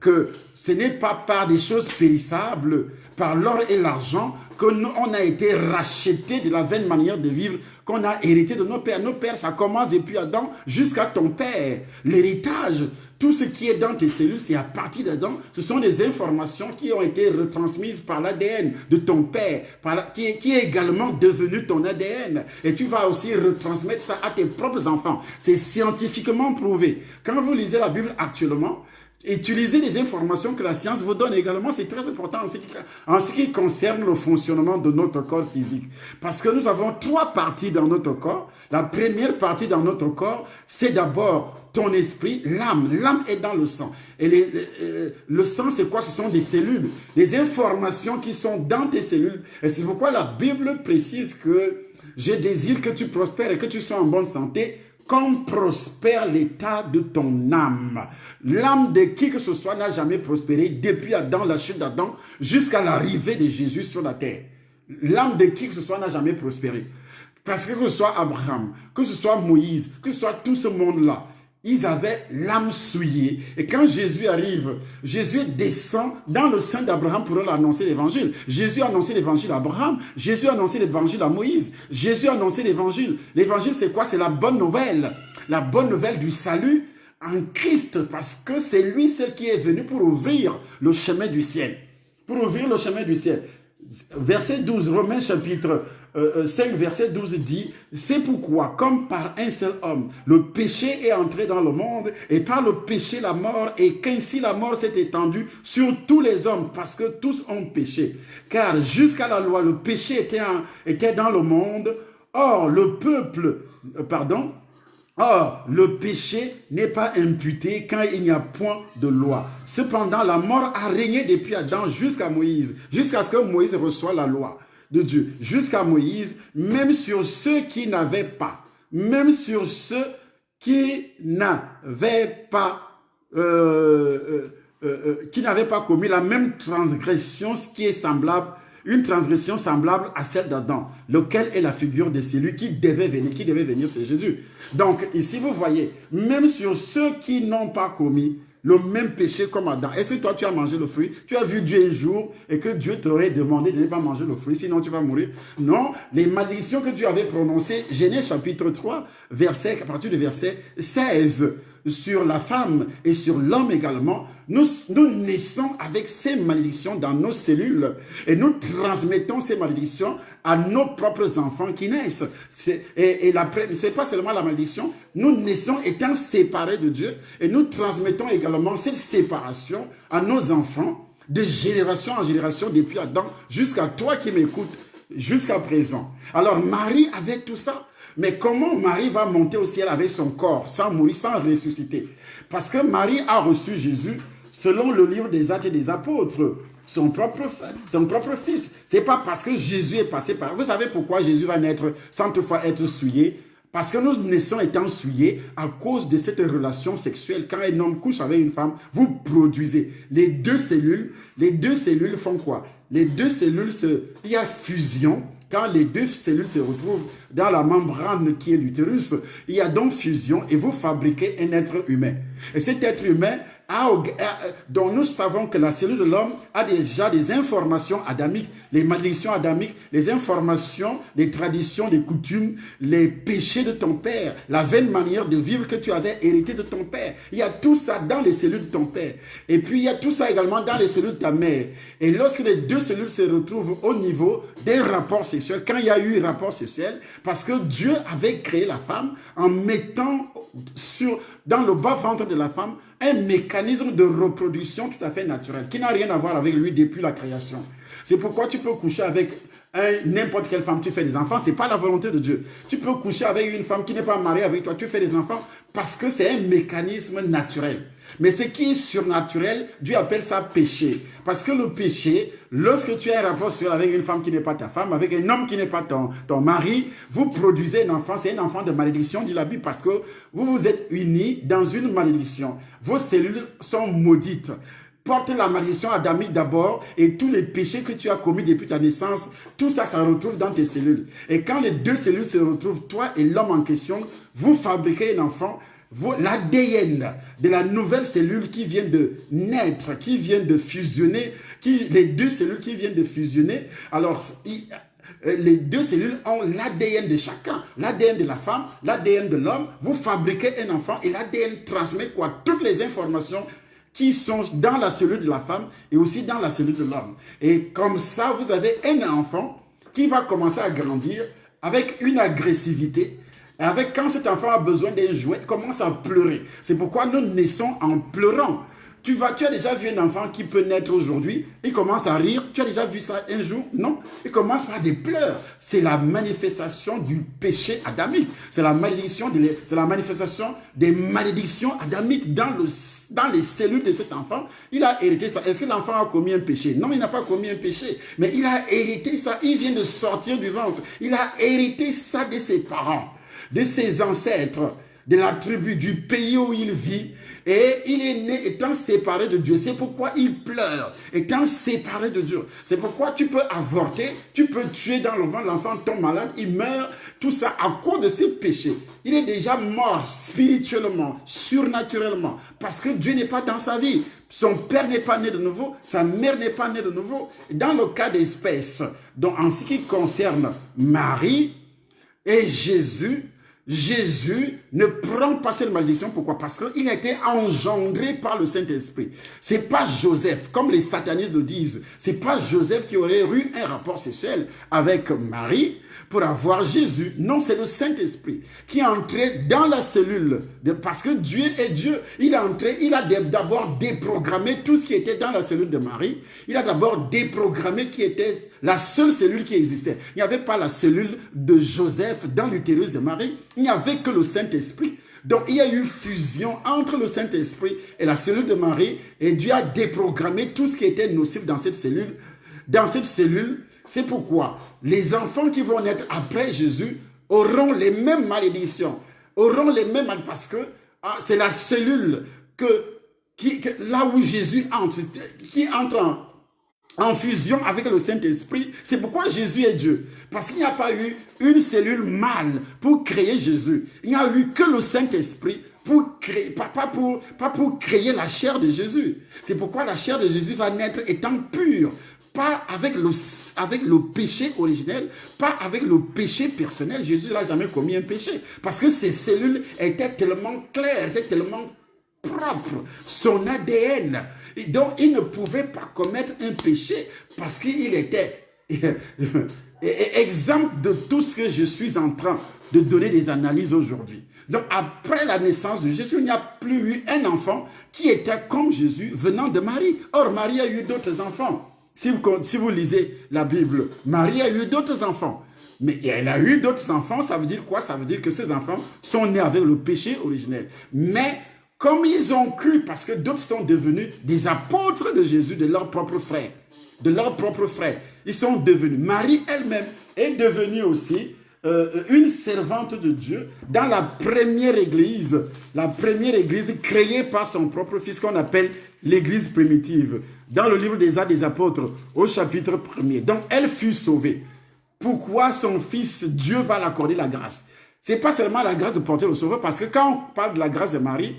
Que ce n'est pas par des choses périssables, par l'or et l'argent, qu'on a été racheté de la vaine manière de vivre qu'on a hérité de nos pères. Nos pères, ça commence depuis Adam jusqu'à ton père. L'héritage, tout ce qui est dans tes cellules, c'est à partir d'Adam. Ce sont des informations qui ont été retransmises par l'ADN de ton père, qui est également devenu ton ADN. Et tu vas aussi retransmettre ça à tes propres enfants. C'est scientifiquement prouvé. Quand vous lisez la Bible actuellement, utilisez les informations que la science vous donne également, c'est très important en ce qui concerne le fonctionnement de notre corps physique. Parce que nous avons 3 parties dans notre corps. La première partie dans notre corps, c'est d'abord ton esprit, l'âme. L'âme est dans le sang. Et le sang, c'est quoi? Ce sont des cellules. Les informations qui sont dans tes cellules. Et c'est pourquoi la Bible précise que je désire que tu prospères et que tu sois en bonne santé, comme prospère l'état de ton âme. L'âme de qui que ce soit n'a jamais prospéré depuis Adam, la chute d'Adam, jusqu'à l'arrivée de Jésus sur la terre. L'âme de qui que ce soit n'a jamais prospéré. Parce que ce soit Abraham, que ce soit Moïse, que ce soit tout ce monde-là, ils avaient l'âme souillée. Et quand Jésus arrive, Jésus descend dans le sein d'Abraham pour leur annoncer l'évangile. Jésus a annoncé l'évangile à Abraham. Jésus a annoncé l'évangile à Moïse. Jésus a annoncé l'évangile. L'évangile, c'est quoi? C'est la bonne nouvelle. La bonne nouvelle du salut en Christ. Parce que c'est lui seul qui est venu pour ouvrir le chemin du ciel. Pour ouvrir le chemin du ciel. Verset 12, Romains chapitre 5, verset 12 dit, c'est pourquoi, comme par un seul homme, le péché est entré dans le monde, et par le péché la mort, et qu'ainsi la mort s'est étendue sur tous les hommes, parce que tous ont péché. Car jusqu'à la loi, le péché était dans le monde, or le péché n'est pas imputé quand il n'y a point de loi. Cependant, la mort a régné depuis Adam jusqu'à Moïse, jusqu'à ce que Moïse reçoive la loi de Dieu, jusqu'à Moïse, même sur ceux qui n'avaient pas, commis la même transgression, ce qui est semblable, une transgression semblable à celle d'Adam, lequel est la figure de celui qui devait venir, c'est Jésus. Donc ici vous voyez, même sur ceux qui n'ont pas commis le même péché comme Adam. Est-ce que toi tu as mangé le fruit? Tu as vu Dieu un jour et que Dieu t'aurait demandé de ne pas manger le fruit, sinon tu vas mourir? Non, les malédictions que Dieu avait prononcées, Genèse chapitre 3, à partir du verset 16, sur la femme et sur l'homme également, nous naissons avec ces malédictions dans nos cellules et nous transmettons ces malédictions à nos propres enfants qui naissent. C'est pas seulement la malédiction, nous naissons étant séparés de Dieu et nous transmettons également cette séparation à nos enfants de génération en génération depuis Adam jusqu'à toi qui m'écoutes jusqu'à présent. Alors Marie avait tout ça. Mais comment Marie va monter au ciel avec son corps, sans mourir, sans ressusciter? Parce que Marie a reçu Jésus selon le livre des Actes et des Apôtres, son propre fils. Ce n'est pas parce que Jésus est passé par... Vous savez pourquoi Jésus va naître sans toutefois être souillé? Parce que nous naissons étant souillés à cause de cette relation sexuelle. Quand un homme couche avec une femme, vous produisez. Les deux cellules font quoi? Les deux cellules, il y a fusion. Quand les deux cellules se retrouvent dans la membrane qui est l'utérus, il y a donc fusion et vous fabriquez un être humain. Et cet être humain, dont nous savons que la cellule de l'homme a déjà des informations adamiques, les malédictions adamiques, les informations, les traditions, les coutumes, les péchés de ton père, la vaine manière de vivre que tu avais hérité de ton père. Il y a tout ça dans les cellules de ton père. Et puis il y a tout ça également dans les cellules de ta mère. Et lorsque les deux cellules se retrouvent au niveau des rapports sexuels, quand il y a eu rapport sexuel, parce que Dieu avait créé la femme en mettant dans le bas-ventre de la femme un mécanisme de reproduction tout à fait naturel, qui n'a rien à voir avec lui depuis la création. C'est pourquoi tu peux coucher avec n'importe quelle femme, tu fais des enfants, ce n'est pas la volonté de Dieu. Tu peux coucher avec une femme qui n'est pas mariée avec toi, tu fais des enfants, parce que c'est un mécanisme naturel. Mais ce qui est surnaturel, Dieu appelle ça péché. Parce que le péché, lorsque tu as un rapport sexuel avec une femme qui n'est pas ta femme, avec un homme qui n'est pas ton mari, vous produisez un enfant, c'est un enfant de malédiction, dit la Bible, parce que vous vous êtes unis dans une malédiction. Vos cellules sont maudites. Porte la malédiction adamique d'abord et tous les péchés que tu as commis depuis ta naissance, tout ça, ça retrouve dans tes cellules. Et quand les deux cellules se retrouvent, toi et l'homme en question, vous fabriquez un enfant. L'ADN de la nouvelle cellule qui vient de naître, qui vient de fusionner, les deux cellules qui viennent de fusionner, alors les deux cellules ont l'ADN de chacun, l'ADN de la femme, l'ADN de l'homme, vous fabriquez un enfant et l'ADN transmet quoi? Toutes les informations qui sont dans la cellule de la femme et aussi dans la cellule de l'homme. Et comme ça, vous avez un enfant qui va commencer à grandir avec une agressivité. Quand cet enfant a besoin d'un jouet, il commence à pleurer. C'est pourquoi nous naissons en pleurant. Tu as déjà vu un enfant qui peut naître aujourd'hui, il commence à rire. Tu as déjà vu ça un jour? Non. Il commence par des pleurs. C'est la manifestation du péché adamique. C'est la manifestation des malédictions adamiques dans les cellules de cet enfant. Il a hérité ça. Est-ce que l'enfant a commis un péché? Non, il n'a pas commis un péché. Mais il a hérité ça. Il vient de sortir du ventre. Il a hérité ça de ses parents, de ses ancêtres, de la tribu, du pays où il vit. Et il est né étant séparé de Dieu. C'est pourquoi il pleure, étant séparé de Dieu. C'est pourquoi tu peux avorter, tu peux tuer dans le ventre, l'enfant tombe malade, il meurt, tout ça à cause de ses péchés. Il est déjà mort spirituellement, surnaturellement, parce que Dieu n'est pas dans sa vie. Son père n'est pas né de nouveau, sa mère n'est pas née de nouveau. Dans le cas d'espèce, donc en ce qui concerne Marie et Jésus ne prend pas cette malédiction. Pourquoi? Parce qu'il a été engendré par le Saint-Esprit. Ce n'est pas Joseph, comme les satanistes le disent. Ce n'est pas Joseph qui aurait eu un rapport sexuel avec Marie. pour avoir Jésus. Non, c'est le Saint-Esprit qui est entré dans la cellule. Parce que Dieu est Dieu. Il est entré, il a d'abord déprogrammé tout ce qui était dans la cellule de Marie. Il a d'abord déprogrammé qui était la seule cellule qui existait. Il n'y avait pas la cellule de Joseph dans l'utérus de Marie. Il n'y avait que le Saint-Esprit. Donc, il y a eu fusion entre le Saint-Esprit et la cellule de Marie. Et Dieu a déprogrammé tout ce qui était nocif dans cette cellule. Dans cette cellule, c'est pourquoi les enfants qui vont naître après Jésus auront les mêmes malédictions. Auront les mêmes malédictions parce que c'est la cellule là où Jésus entre, qui entre en fusion avec le Saint-Esprit. C'est pourquoi Jésus est Dieu. Parce qu'il n'y a pas eu une cellule mâle pour créer Jésus. Il n'y a eu que le Saint-Esprit pour créer, pas pour créer la chair de Jésus. C'est pourquoi la chair de Jésus va naître étant pure. Pas avec le péché originel, pas avec le péché personnel. Jésus n'a jamais commis un péché. Parce que ses cellules étaient tellement claires, étaient tellement propres. Son ADN. Et donc, il ne pouvait pas commettre un péché parce qu'il était exempt de tout ce que je suis en train de donner des analyses aujourd'hui. Donc, après la naissance de Jésus, il n'y a plus eu un enfant qui était comme Jésus venant de Marie. Or, Marie a eu d'autres enfants. Si vous lisez la Bible, Marie a eu d'autres enfants. Mais elle a eu d'autres enfants, ça veut dire quoi? Ça veut dire que ces enfants sont nés avec le péché originel. Mais comme ils ont cru, parce que d'autres sont devenus des apôtres de Jésus, de leurs propres frères. De leurs propres frères. Ils sont devenus. Marie elle-même est devenue aussi une servante de Dieu dans la première église créée par son propre fils qu'on appelle l'église primitive. Dans le livre des Actes des Apôtres, au chapitre 1er. Donc, elle fut sauvée. Pourquoi son fils, Dieu va l'accorder la grâce? Ce n'est pas seulement la grâce de porter le sauveur, parce que quand on parle de la grâce de Marie,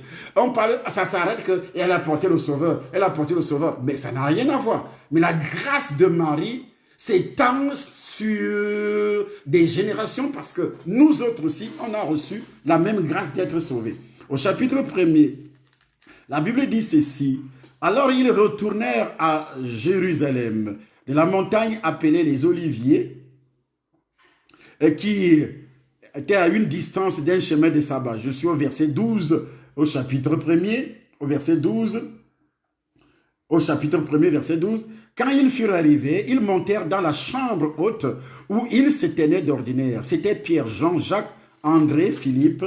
ça s'arrête qu'elle a porté le sauveur, elle a porté le sauveur. Mais ça n'a rien à voir. Mais la grâce de Marie s'étend sur des générations, parce que nous autres aussi, on a reçu la même grâce d'être sauvés. Au chapitre 1er, la Bible dit ceci. Alors ils retournèrent à Jérusalem, de la montagne appelée les Oliviers, qui était à une distance d'un chemin de sabbat. Je suis au verset 12, au chapitre 1er, au verset 12, au chapitre 1er, verset 12. Quand ils furent arrivés, ils montèrent dans la chambre haute où ils se tenaient d'ordinaire. C'était Pierre, Jean, Jacques, André, Philippe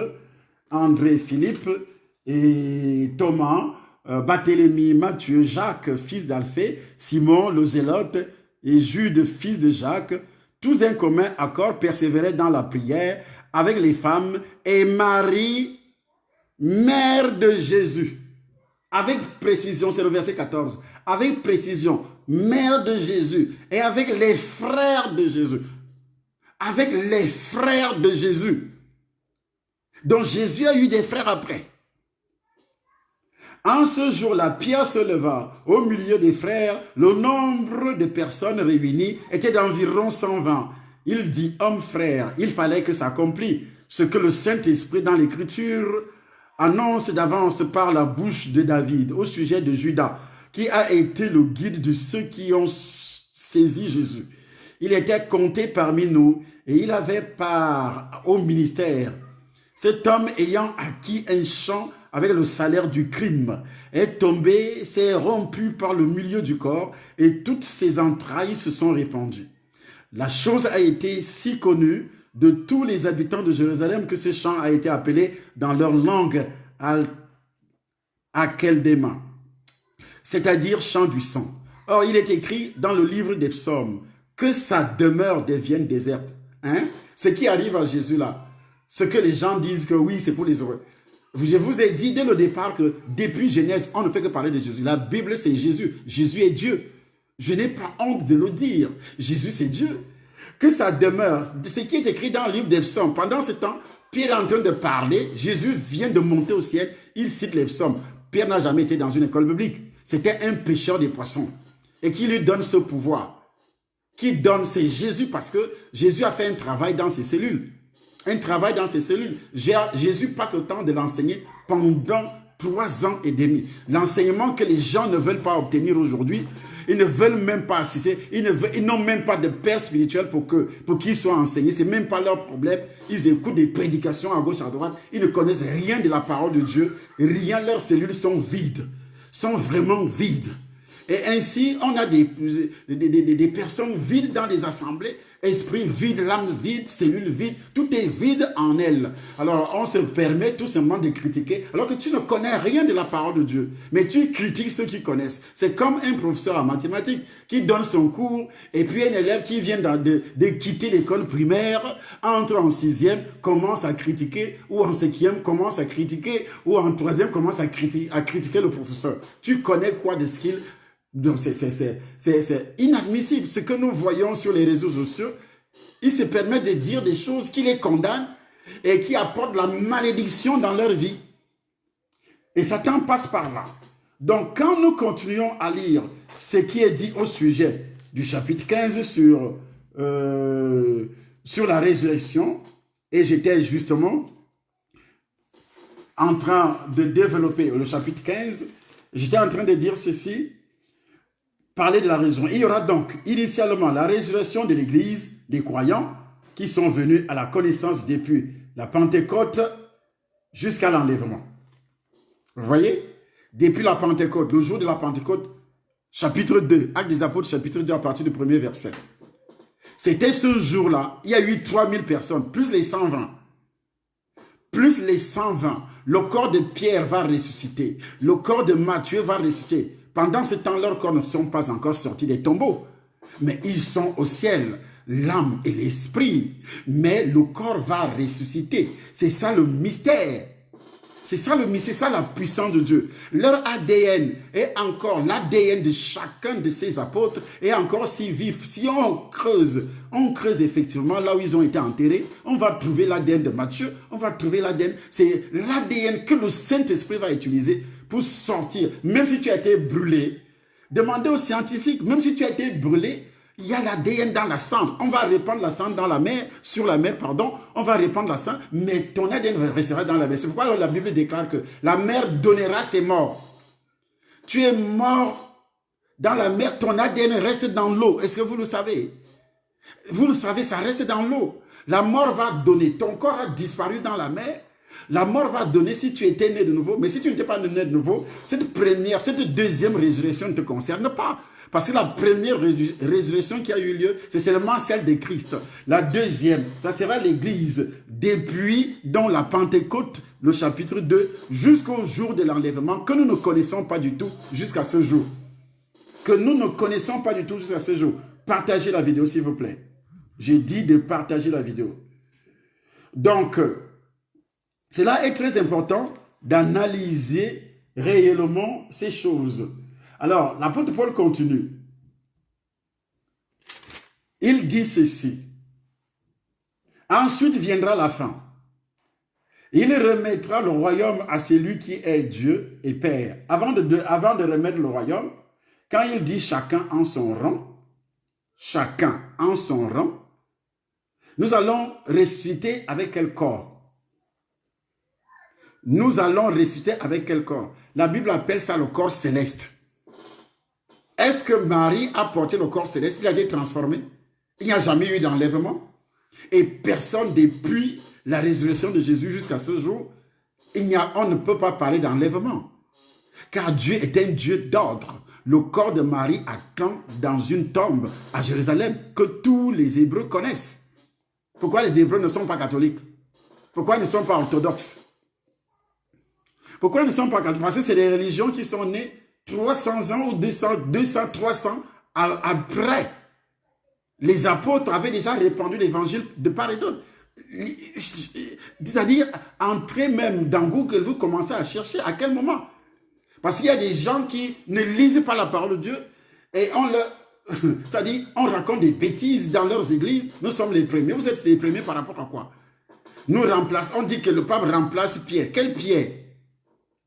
et Thomas, Barthélemy, Matthieu, Jacques, fils d'Alphée, Simon, le Zélote, et Jude, fils de Jacques, tous d'un commun accord persévéraient dans la prière avec les femmes et Marie, mère de Jésus. Avec précision, c'est le verset 14. Avec précision, mère de Jésus et avec les frères de Jésus. Avec les frères de Jésus. Donc Jésus a eu des frères après. En ce jour-là, Pierre se leva au milieu des frères. Le nombre de personnes réunies était d'environ 120. Il dit, hommes frères, il fallait que s'accomplisse ce que le Saint-Esprit dans l'Écriture annonce d'avance par la bouche de David au sujet de Judas, qui a été le guide de ceux qui ont saisi Jésus. Il était compté parmi nous et il avait part au ministère. Cet homme ayant acquis un champ avec le salaire du crime, est tombé, s'est rompu par le milieu du corps et toutes ses entrailles se sont répandues. La chose a été si connue de tous les habitants de Jérusalem que ce champ a été appelé dans leur langue Akeldéma, c'est-à-dire champ du sang. Or, il est écrit dans le livre des psaumes que sa demeure devienne déserte. Ce qui arrive à Jésus là, ce que les gens disent que oui, c'est pour les heureux. Je vous ai dit dès le départ que depuis Genèse, on ne fait que parler de Jésus. La Bible, c'est Jésus. Jésus est Dieu. Je n'ai pas honte de le dire. Jésus, c'est Dieu. Que sa demeure, ce qui est écrit dans le livre des psaumes. Pendant ce temps, Pierre est en train de parler. Jésus vient de monter au ciel. Il cite les psaumes. Pierre n'a jamais été dans une école biblique. C'était un pêcheur des poissons. Et qui lui donne ce pouvoir. Qui donne, c'est Jésus, parce que Jésus a fait un travail dans ses cellules. Un travail dans ses cellules. Jésus passe le temps de l'enseigner pendant 3 ans et demi. L'enseignement que les gens ne veulent pas obtenir aujourd'hui, Ils ne veulent même pas assister. Ils n'ont même pas de père spirituel pour qu'ils soient enseignés. Ce n'est même pas leur problème. Ils écoutent des prédications à gauche, à droite. Ils ne connaissent rien de la parole de Dieu. Rien, leurs cellules sont vides. Sont vraiment vides. Et ainsi, on a des personnes vides dans des assemblées, esprit vide, l'âme vide, cellule vide, tout est vide en elles. Alors, on se permet tout simplement de critiquer, alors que tu ne connais rien de la parole de Dieu. Mais tu critiques ceux qui connaissent. C'est comme un professeur en mathématiques qui donne son cours, et puis un élève qui vient de quitter l'école primaire, entre en 6e, commence à critiquer, ou en 5e, commence à critiquer, ou en 3e, commence à critiquer le professeur. Tu connais quoi de ce qu'il... Donc, c'est inadmissible. Ce que nous voyons sur les réseaux sociaux, ils se permettent de dire des choses qui les condamnent et qui apportent la malédiction dans leur vie. Et Satan passe par là. Donc, quand nous continuons à lire ce qui est dit au sujet du chapitre 15 sur la résurrection, et j'étais justement en train de développer le chapitre 15, j'étais en train de dire ceci, parler de la résurrection. Il y aura donc initialement la résurrection de l'Église, des croyants qui sont venus à la connaissance depuis la Pentecôte jusqu'à l'enlèvement. Vous voyez? Depuis la Pentecôte, le jour de la Pentecôte, chapitre 2, Actes des Apôtres, chapitre 2, à partir du premier verset. C'était ce jour-là, il y a eu 3000 personnes, plus les 120. Plus les 120. Le corps de Pierre va ressusciter. Le corps de Matthieu va ressusciter. Pendant ce temps, leurs corps ne sont pas encore sortis des tombeaux. Mais ils sont au ciel, l'âme et l'esprit. Mais le corps va ressusciter. C'est ça le mystère. C'est ça le mystère, c'est ça la puissance de Dieu. Leur ADN est encore l'ADN de chacun de ces apôtres est encore si vif. Si on creuse effectivement là où ils ont été enterrés, on va trouver l'ADN de Matthieu, on va trouver l'ADN. C'est l'ADN que le Saint-Esprit va utiliser pour sortir. Même si tu as été brûlé, demandez aux scientifiques, même si tu as été brûlé, il y a l'ADN dans la cendre. On va répandre la cendre dans la mer, sur la mer, pardon. On va répandre la cendre, mais ton ADN restera dans la mer. C'est pourquoi la Bible déclare que la mer donnera ses morts. Tu es mort dans la mer, ton ADN reste dans l'eau. Est-ce que vous le savez? Vous le savez, ça reste dans l'eau. La mort va donner. Ton corps a disparu dans la mer. La mort va donner si tu étais né de nouveau. Mais si tu n'étais pas né de nouveau, cette deuxième résurrection ne te concerne pas. Parce que la première résurrection qui a eu lieu, c'est seulement celle de Christ. La deuxième, ça sera l'Église. Depuis dans la Pentecôte, le chapitre 2, jusqu'au jour de l'enlèvement, que nous ne connaissons pas du tout jusqu'à ce jour. Que nous ne connaissons pas du tout jusqu'à ce jour. Partagez la vidéo, s'il vous plaît. J'ai dit de partager la vidéo. Donc, cela est très important d'analyser réellement ces choses. Alors, l'apôtre Paul continue. Il dit ceci. Ensuite viendra la fin. Il remettra le royaume à celui qui est Dieu et Père. Avant de remettre le royaume, quand il dit chacun en son rang, nous allons ressusciter avec quel corps? Nous allons ressusciter avec quel corps? La Bible appelle ça le corps céleste. Est-ce que Marie a porté le corps céleste? Il a été transformé. Il n'y a jamais eu d'enlèvement. Et personne depuis la résurrection de Jésus jusqu'à ce jour, on ne peut pas parler d'enlèvement. Car Dieu est un Dieu d'ordre. Le corps de Marie attend dans une tombe à Jérusalem que tous les Hébreux connaissent. Pourquoi les Hébreux ne sont pas catholiques? Pourquoi ils ne sont pas orthodoxes? Pourquoi ils ne sont pas catholiques? Parce que c'est des religions qui sont nées 300 ans ou 200, 300 après. Les apôtres avaient déjà répandu l'évangile de part et d'autre. C'est-à-dire, entrez même dans Google, vous commencez à chercher à quel moment. Parce qu'il y a des gens qui ne lisent pas la parole de Dieu et c'est-à-dire, on raconte des bêtises dans leurs églises. Nous sommes les premiers. Vous êtes les premiers par rapport à quoi? Nous remplaçons, on dit que le pape remplace Pierre. Quel Pierre?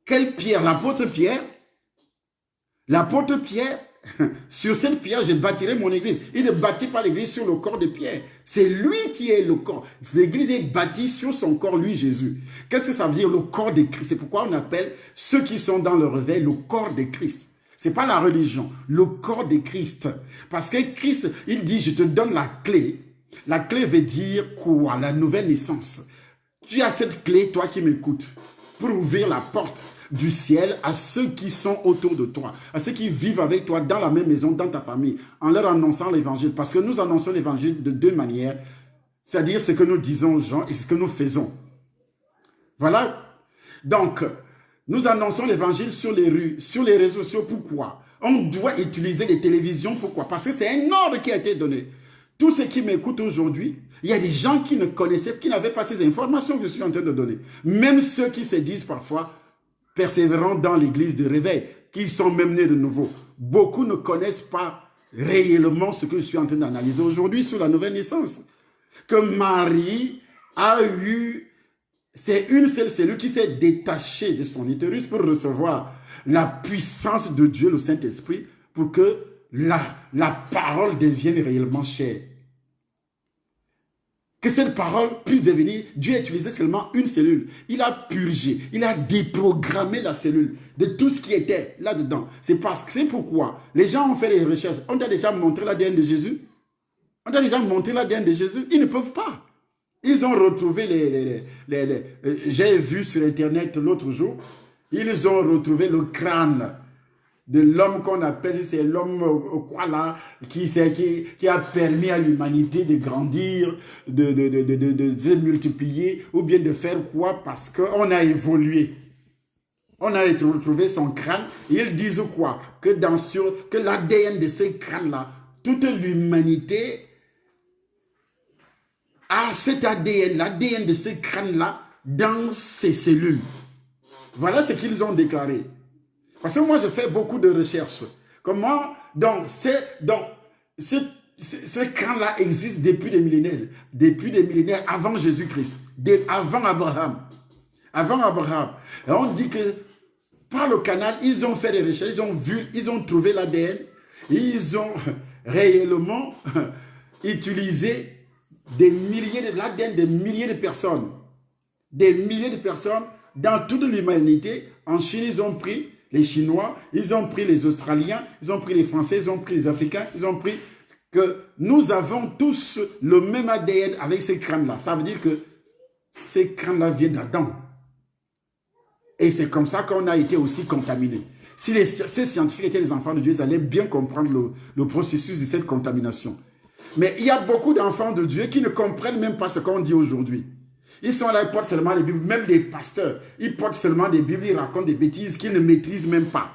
Quel Pierre? L'apôtre Pierre? L'apôtre Pierre, sur cette pierre, je bâtirai mon église. Il ne bâtit pas l'église sur le corps de Pierre. C'est lui qui est le corps. L'église est bâtie sur son corps, lui, Jésus. Qu'est-ce que ça veut dire, le corps de Christ? C'est pourquoi on appelle ceux qui sont dans le réveil le corps de Christ. Ce n'est pas la religion, le corps de Christ. Parce que Christ, il dit, je te donne la clé. La clé veut dire quoi? La nouvelle naissance. Tu as cette clé, toi qui m'écoutes, pour ouvrir la porte du ciel à ceux qui sont autour de toi, à ceux qui vivent avec toi dans la même maison, dans ta famille, en leur annonçant l'évangile. Parce que nous annonçons l'évangile de deux manières, c'est-à-dire ce que nous disons aux gens et ce que nous faisons. Voilà. Donc, nous annonçons l'évangile sur les rues, sur les réseaux sociaux. Pourquoi? On doit utiliser les télévisions. Pourquoi? Parce que c'est un ordre qui a été donné. Tous ceux qui m'écoutent aujourd'hui, il y a des gens qui ne connaissaient, qui n'avaient pas ces informations que je suis en train de donner. Même ceux qui se disent parfois persévérants dans l'église de réveil, qui sont même nés de nouveau. Beaucoup ne connaissent pas réellement ce que je suis en train d'analyser aujourd'hui sur la nouvelle naissance. Que Marie a eu, c'est une seule cellule qui s'est détachée de son utérus pour recevoir la puissance de Dieu, le Saint-Esprit, pour que la parole devienne réellement chair. Que cette parole puisse devenir, Dieu a utilisé seulement une cellule. Il a purgé, il a déprogrammé la cellule de tout ce qui était là-dedans. C'est pourquoi les gens ont fait des recherches. On t'a déjà montré l'ADN de Jésus? On t'a déjà montré l'ADN de Jésus? Ils ne peuvent pas. Ils ont retrouvé j'ai vu sur Internet l'autre jour, ils ont retrouvé le crâne de l'homme qu'on appelle, c'est l'homme quoi là, qui a permis à l'humanité de grandir, de se multiplier, ou bien de faire quoi, parce qu'on a évolué. On a retrouvé son crâne, et ils disent quoi? Que l'ADN de ce crâne-là, toute l'humanité a cet ADN, l'ADN de ce crâne-là, dans ses cellules. Voilà ce qu'ils ont déclaré. Parce que moi, je fais beaucoup de recherches. Comment, donc, ce crâne-là existe depuis des millénaires avant Jésus-Christ, avant Abraham. Avant Abraham. Et on dit que par le canal, ils ont fait des recherches, ils ont trouvé l'ADN, ils ont réellement utilisé l'ADN de milliers de personnes. Des milliers de personnes dans toute l'humanité. En Chine, ils ont pris les Chinois, ils ont pris les Australiens, ils ont pris les Français, ils ont pris les Africains, ils ont pris que nous avons tous le même ADN avec ces crânes-là. Ça veut dire que ces crânes-là viennent d'Adam. Et c'est comme ça qu'on a été aussi contaminés. Si ces scientifiques étaient les enfants de Dieu, ils allaient bien comprendre le processus de cette contamination. Mais il y a beaucoup d'enfants de Dieu qui ne comprennent même pas ce qu'on dit aujourd'hui. Ils sont là, ils portent seulement les Bibles, même des pasteurs. Ils portent seulement des Bibles, ils racontent des bêtises qu'ils ne maîtrisent même pas.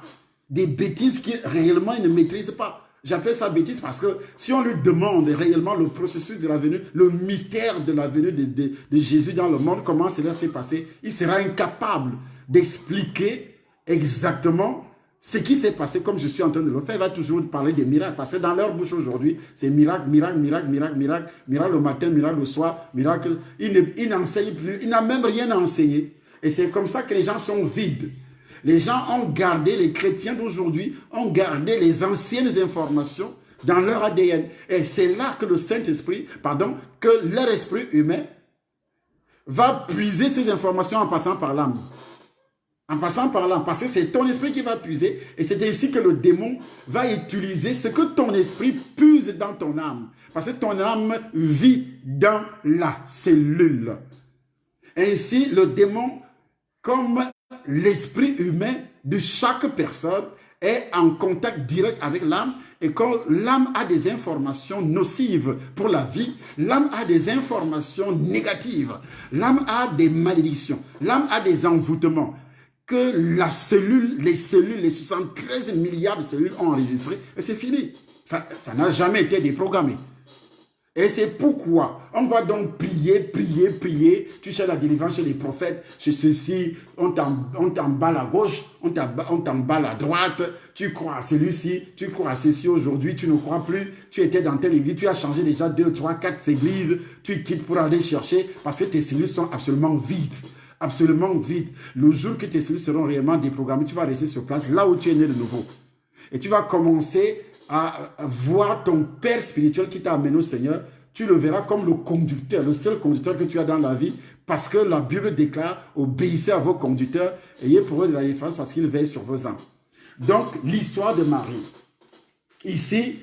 Des bêtises qu'ils réellement ils ne maîtrisent pas. J'appelle ça bêtise parce que si on lui demande réellement le processus de la venue, le mystère de la venue de Jésus dans le monde, comment cela s'est passé, il sera incapable d'expliquer exactement ce qui s'est passé comme je suis en train de le faire. Il va toujours parler des miracles parce que dans leur bouche aujourd'hui, c'est miracle, miracle, miracle, miracle, miracle, miracle le matin, miracle le soir, miracle. Il n'enseigne plus, il n'a même rien à enseigner. Et c'est comme ça que les gens sont vides. Les gens ont gardé, les chrétiens d'aujourd'hui ont gardé les anciennes informations dans leur ADN. Et c'est là que le Saint-Esprit, que leur esprit humain va puiser ces informations en passant par l'âme. En passant par là, parce que c'est ton esprit qui va puiser, et c'est ainsi que le démon va utiliser ce que ton esprit puise dans ton âme. Parce que ton âme vit dans la cellule. Ainsi, le démon, comme l'esprit humain de chaque personne, est en contact direct avec l'âme, et quand l'âme a des informations nocives pour la vie, l'âme a des informations négatives, l'âme a des malédictions, l'âme a des envoûtements, que les 73 milliards de cellules ont enregistré, et c'est fini. Ça n'a jamais été déprogrammé. Et c'est pourquoi on va donc prier, prier, prier. Tu cherches la délivrance chez les prophètes, chez ceux-ci, on t'emballe à gauche, on t'emballe à droite. Tu crois à celui-ci, tu crois à ceci aujourd'hui, tu ne crois plus. Tu étais dans telle église, tu as changé déjà 2, 3, 4 églises. Tu quittes pour aller chercher parce que tes cellules sont absolument vides. Absolument vides. Le jour que tes cellules seront réellement déprogrammées, tu vas rester sur place, là où tu es né de nouveau. Et tu vas commencer à voir ton Père spirituel qui t'a amené au Seigneur. Tu le verras comme le conducteur, le seul conducteur que tu as dans la vie, parce que la Bible déclare, obéissez à vos conducteurs, ayez pour eux de la défense parce qu'ils veillent sur vos âmes. Donc, l'histoire de Marie. Ici,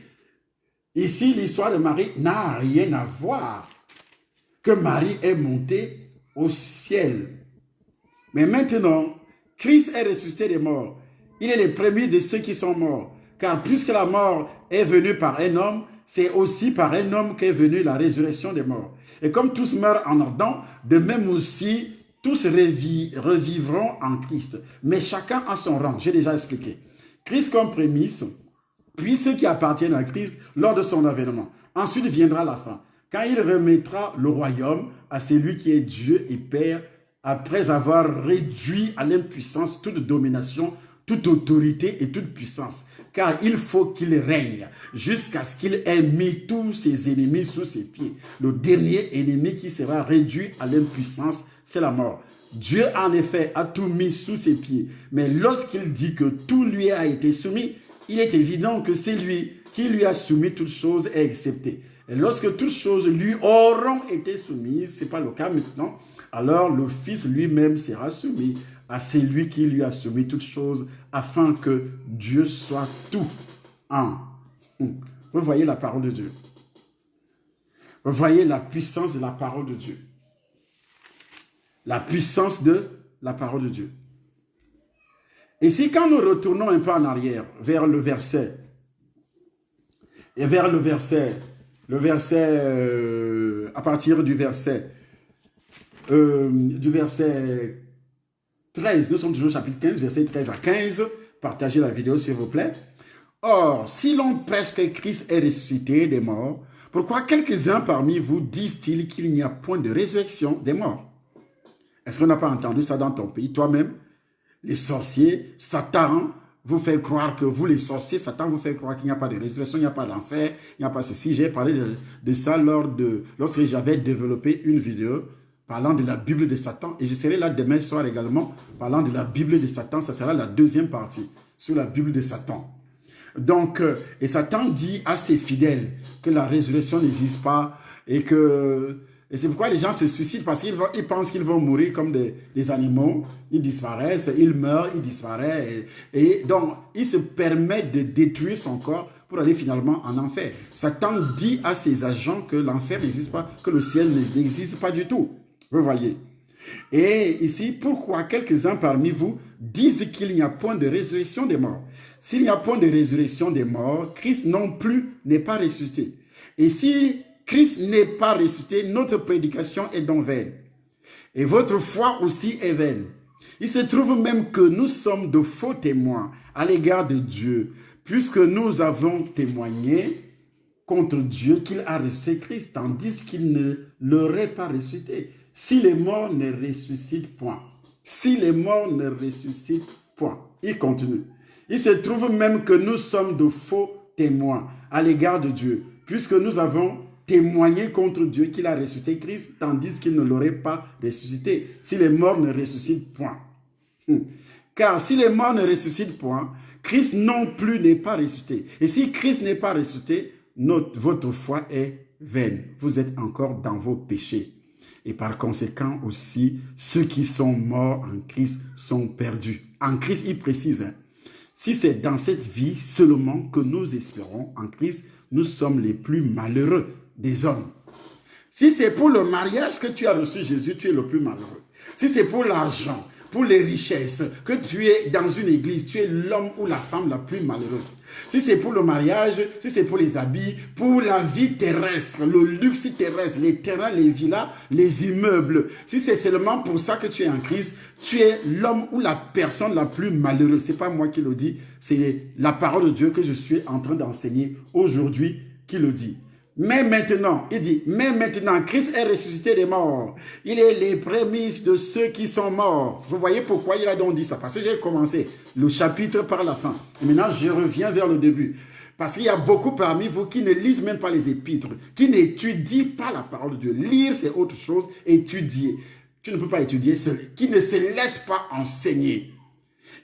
l'histoire de Marie n'a rien à voir. Que Marie est montée au ciel. Mais maintenant, Christ est ressuscité des morts. Il est le premier de ceux qui sont morts. Car puisque la mort est venue par un homme, c'est aussi par un homme qu'est venue la résurrection des morts. Et comme tous meurent en Adam, de même aussi, tous revivront en Christ. Mais chacun a son rang, j'ai déjà expliqué. Christ comme prémisse, puis ceux qui appartiennent à Christ lors de son avènement. Ensuite viendra la fin, quand il remettra le royaume à celui qui est Dieu et Père, après avoir réduit à l'impuissance toute domination, toute autorité et toute puissance. Car il faut qu'il règne jusqu'à ce qu'il ait mis tous ses ennemis sous ses pieds. Le dernier ennemi qui sera réduit à l'impuissance, c'est la mort. Dieu, en effet, a tout mis sous ses pieds. Mais lorsqu'il dit que tout lui a été soumis, il est évident que c'est lui qui lui a soumis toutes choses est accepté. Et lorsque toutes choses lui auront été soumises, ce n'est pas le cas maintenant, alors le Fils lui-même sera soumis à celui qui lui a soumis toutes choses, afin que Dieu soit tout en. Vous voyez la parole de Dieu. Vous voyez la puissance de la parole de Dieu. La puissance de la parole de Dieu. Et si quand nous retournons un peu en arrière, vers le verset, et vers le verset, à partir du verset 13, nous sommes toujours au chapitre 15, verset 13 à 15, partagez la vidéo s'il vous plaît. Or, si l'on prêche que Christ est ressuscité des morts, pourquoi quelques-uns parmi vous disent-ils qu'il n'y a point de résurrection des morts? Est-ce qu'on n'a pas entendu ça dans ton pays, toi-même? Les sorciers, Satan vous fait croire que vous les sorciers, Satan vous fait croire qu'il n'y a pas de résurrection, il n'y a pas d'enfer, il n'y a pas ceci. J'ai parlé de ça lorsque j'avais développé une vidéo parlant de la Bible de Satan. Et je serai là demain soir également parlant de la Bible de Satan. Ça sera la deuxième partie sur la Bible de Satan. Donc, et Satan dit à ses fidèles que la résurrection n'existe pas et c'est pourquoi les gens se suicident parce qu'ils pensent qu'ils vont mourir comme des animaux. Ils disparaissent, ils meurent, ils disparaissent. Et donc, ils se permettent de détruire son corps pour aller finalement en enfer. Satan dit à ses agents que l'enfer n'existe pas, que le ciel n'existe pas du tout. Vous voyez. Et ici, pourquoi quelques-uns parmi vous disent qu'il n'y a point de résurrection des morts? S'il n'y a point de résurrection des morts, Christ non plus n'est pas ressuscité. Et si Christ n'est pas ressuscité, notre prédication est donc vaine. Et votre foi aussi est vaine. Il se trouve même que nous sommes de faux témoins à l'égard de Dieu, puisque nous avons témoigné contre Dieu qu'il a ressuscité Christ, tandis qu'il ne l'aurait pas ressuscité. Si les morts ne ressuscitent point. Si les morts ne ressuscitent point. Il continue. Il se trouve même que nous sommes de faux témoins à l'égard de Dieu, puisque nous avons témoigné contre Dieu qu'il a ressuscité Christ, tandis qu'il ne l'aurait pas ressuscité, si les morts ne ressuscitent point. Car si les morts ne ressuscitent point, Christ non plus n'est pas ressuscité. Et si Christ n'est pas ressuscité, votre foi est vaine. Vous êtes encore dans vos péchés. Et par conséquent aussi, ceux qui sont morts en Christ sont perdus. En Christ, il précise, hein, si c'est dans cette vie seulement que nous espérons en Christ, nous sommes les plus malheureux des hommes. Si c'est pour le mariage que tu as reçu Jésus, tu es le plus malheureux. Si c'est pour l'argent, pour les richesses, que tu es dans une église, tu es l'homme ou la femme la plus malheureuse. Si c'est pour le mariage, si c'est pour les habits, pour la vie terrestre, le luxe terrestre, les terrains, les villas, les immeubles, si c'est seulement pour ça que tu es en Christ, tu es l'homme ou la personne la plus malheureuse. Ce n'est pas moi qui le dis, c'est la parole de Dieu que je suis en train d'enseigner aujourd'hui qui le dit. Mais maintenant, il dit, mais maintenant, Christ est ressuscité des morts. Il est les prémices de ceux qui sont morts. Vous voyez pourquoi il a donc dit ça? Parce que j'ai commencé le chapitre par la fin. Et maintenant, je reviens vers le début. Parce qu'il y a beaucoup parmi vous qui ne lisent même pas les épîtres, qui n'étudient pas la parole de Dieu. Lire, c'est autre chose. Étudier. Tu ne peux pas étudier, qui ne se laissent pas enseigner.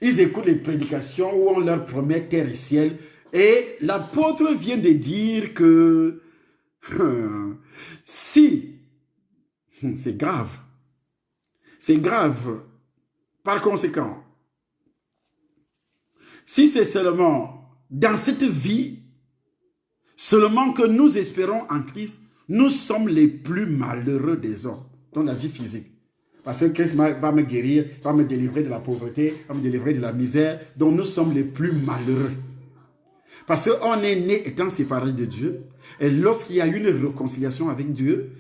Ils écoutent les prédications où on leur promet terre et ciel. Et l'apôtre vient de dire que si, c'est grave. C'est grave. Par conséquent, Si c'est seulement dans cette vie, seulement que nous espérons en Christ, nous sommes les plus malheureux des hommes dans la vie physique. Parce que Christ va me guérir, va me délivrer de la pauvreté, va me délivrer de la misère. Donc nous sommes les plus malheureux. Parce qu'on est né étant séparés de Dieu. Et lorsqu'il y a une réconciliation avec Dieu,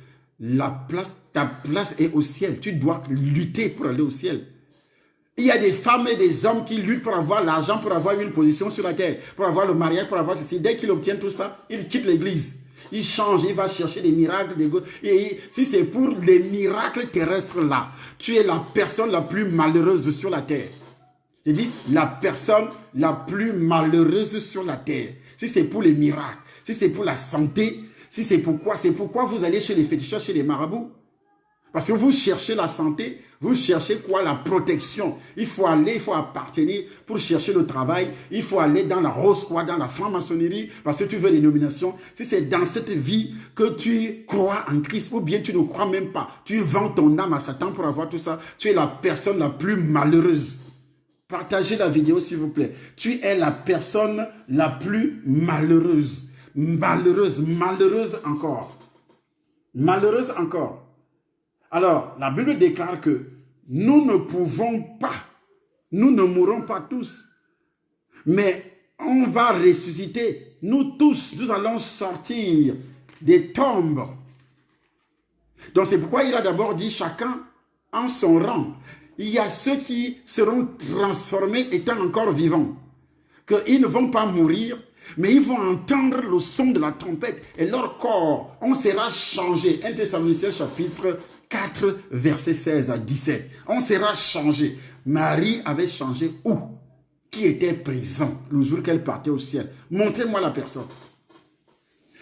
ta place est au ciel. Tu dois lutter pour aller au ciel. Il y a des femmes et des hommes qui luttent pour avoir l'argent, pour avoir une position sur la terre, pour avoir le mariage, pour avoir ceci. Dès qu'ils obtiennent tout ça, ils quittent l'église. Il change, il va chercher des miracles. Et si c'est pour les miracles terrestres là, tu es la personne la plus malheureuse sur la terre. Je dis la personne la plus malheureuse sur la terre. Si c'est pour les miracles, si c'est pour la santé, si c'est pourquoi vous allez chez les fétichistes, chez les marabouts. Parce que vous cherchez la santé, vous cherchez quoi? La protection. Il faut aller, il faut appartenir pour chercher le travail. Il faut aller dans la rose croix, dans la franc-maçonnerie, parce que tu veux les nominations. Si c'est dans cette vie que tu crois en Christ, ou bien tu ne crois même pas, tu vends ton âme à Satan pour avoir tout ça, tu es la personne la plus malheureuse. Partagez la vidéo s'il vous plaît. Tu es la personne la plus malheureuse. Malheureuse, malheureuse encore. Malheureuse encore. Alors, la Bible déclare que nous ne pouvons pas, nous ne mourrons pas tous, mais on va ressusciter. Nous tous, nous allons sortir des tombes. Donc, c'est pourquoi il a d'abord dit chacun en son rang. Il y a ceux qui seront transformés étant encore vivants, qu'ils ne vont pas mourir, mais ils vont entendre le son de la trompette et leur corps, on sera changé. 1 Thessaloniciens chapitre 4, versets 16 à 17. On sera changé. Marie avait changé où? Qui était présent le jour qu'elle partait au ciel? Montrez-moi la personne.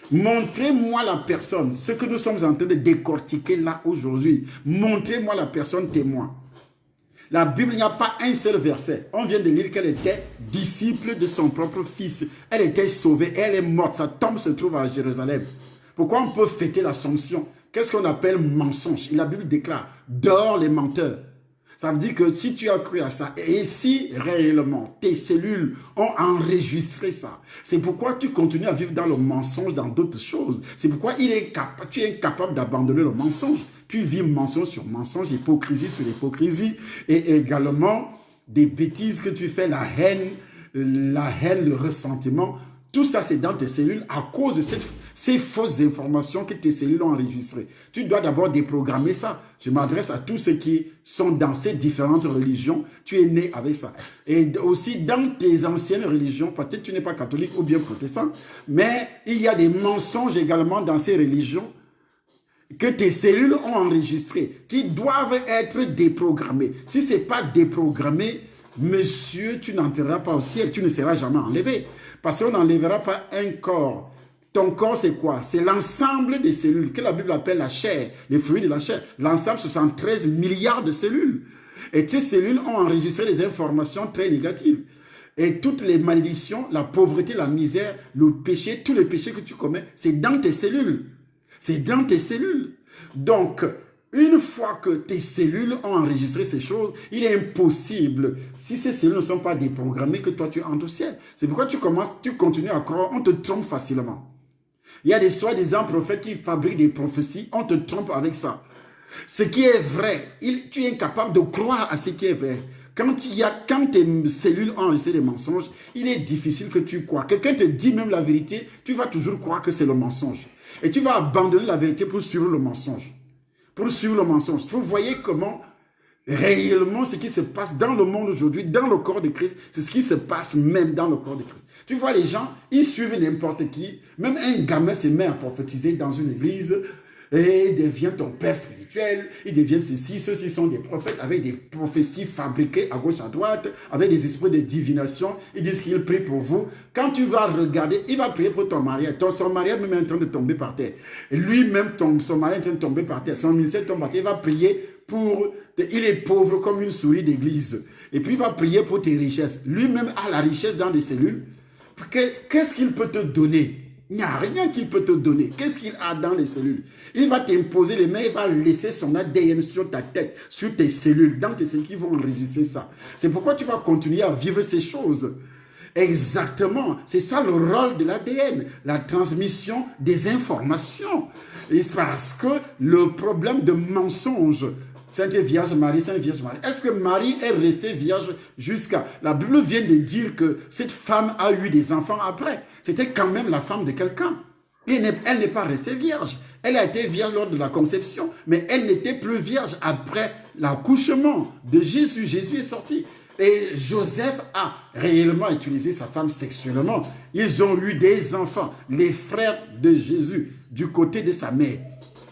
Montrez-moi la personne. Ce que nous sommes en train de décortiquer là aujourd'hui. Montrez-moi la personne témoin. La Bible, il n'y a pas un seul verset. On vient de lire qu'elle était disciple de son propre fils. Elle était sauvée, elle est morte. Sa tombe se trouve à Jérusalem. Pourquoi on peut fêter l'Assomption? Qu'est-ce qu'on appelle mensonge? Et la Bible déclare, dehors les menteurs. Ça veut dire que si tu as cru à ça, et si réellement tes cellules ont enregistré ça, c'est pourquoi tu continues à vivre dans le mensonge, dans d'autres choses. C'est pourquoi tu es incapable d'abandonner le mensonge. Tu vis mensonge sur mensonge, hypocrisie sur hypocrisie, et également des bêtises que tu fais, la haine, le ressentiment. Tout ça, c'est dans tes cellules à cause de ces fausses informations que tes cellules ont enregistrées. Tu dois d'abord déprogrammer ça. Je m'adresse à tous ceux qui sont dans ces différentes religions. Tu es né avec ça. Et aussi dans tes anciennes religions, peut-être tu n'es pas catholique ou bien protestant, mais il y a des mensonges également dans ces religions que tes cellules ont enregistrées, qui doivent être déprogrammées. Si ce n'est pas déprogrammé, monsieur, tu n'entreras pas au ciel, tu ne seras jamais enlevé. Parce qu'on n'enlèvera pas un corps. Ton corps, c'est quoi? C'est l'ensemble des cellules que la Bible appelle la chair, les fruits de la chair. L'ensemble, 73 milliards de cellules. Et ces cellules ont enregistré des informations très négatives. Et toutes les malédictions, la pauvreté, la misère, le péché, tous les péchés que tu commets, c'est dans tes cellules. C'est dans tes cellules. Donc, une fois que tes cellules ont enregistré ces choses, il est impossible, si ces cellules ne sont pas déprogrammées, que toi tu entres au ciel. C'est pourquoi tu continues à croire, on te trompe facilement. Il y a des soi-disant prophètes qui fabriquent des prophéties, on te trompe avec ça. Ce qui est vrai, tu es incapable de croire à ce qui est vrai. Quand tes cellules ont enregistré des mensonges, il est difficile que tu crois. Quelqu'un te dit même la vérité, tu vas toujours croire que c'est le mensonge. Et tu vas abandonner la vérité pour suivre le mensonge. Pour suivre le mensonge. Vous voyez comment réellement ce qui se passe dans le monde aujourd'hui, dans le corps de Christ, c'est ce qui se passe même dans le corps de Christ. Tu vois les gens, ils suivent n'importe qui. Même un gamin se met à prophétiser dans une église et il devient ton père spirituel, il devient ceci. Ceux-ci sont des prophètes avec des prophéties fabriquées à gauche, à droite, avec des esprits de divination. Ils disent qu'ils prient pour vous. Quand tu vas regarder, il va prier pour ton mariage. Son mariage même est en train de tomber par terre. Et lui-même, son mariage est en train de tomber par terre. Son ministère tombe par terre. Il va prier pour... Il est pauvre comme une souris d'église. Et puis il va prier pour tes richesses. Lui-même a la richesse dans les cellules. Qu'est-ce qu'il peut te donner? Il n'y a rien qu'il peut te donner. Qu'est-ce qu'il a dans les cellules? Il va t'imposer les mains, il va laisser son ADN sur ta tête, sur tes cellules, dans tes cellules qui vont enregistrer ça. C'est pourquoi tu vas continuer à vivre ces choses. Exactement. C'est ça le rôle de l'ADN, la transmission des informations. Et c'est parce que le problème de mensonge, Sainte Vierge Marie, Sainte Vierge Marie, est-ce que Marie est restée vierge jusqu'à... La Bible vient de dire que cette femme a eu des enfants après. C'était quand même la femme de quelqu'un. Et elle n'est pas restée vierge. Elle a été vierge lors de la conception, mais elle n'était plus vierge après l'accouchement de Jésus. Jésus est sorti. Et Joseph a réellement utilisé sa femme sexuellement. Ils ont eu des enfants, les frères de Jésus, du côté de sa mère.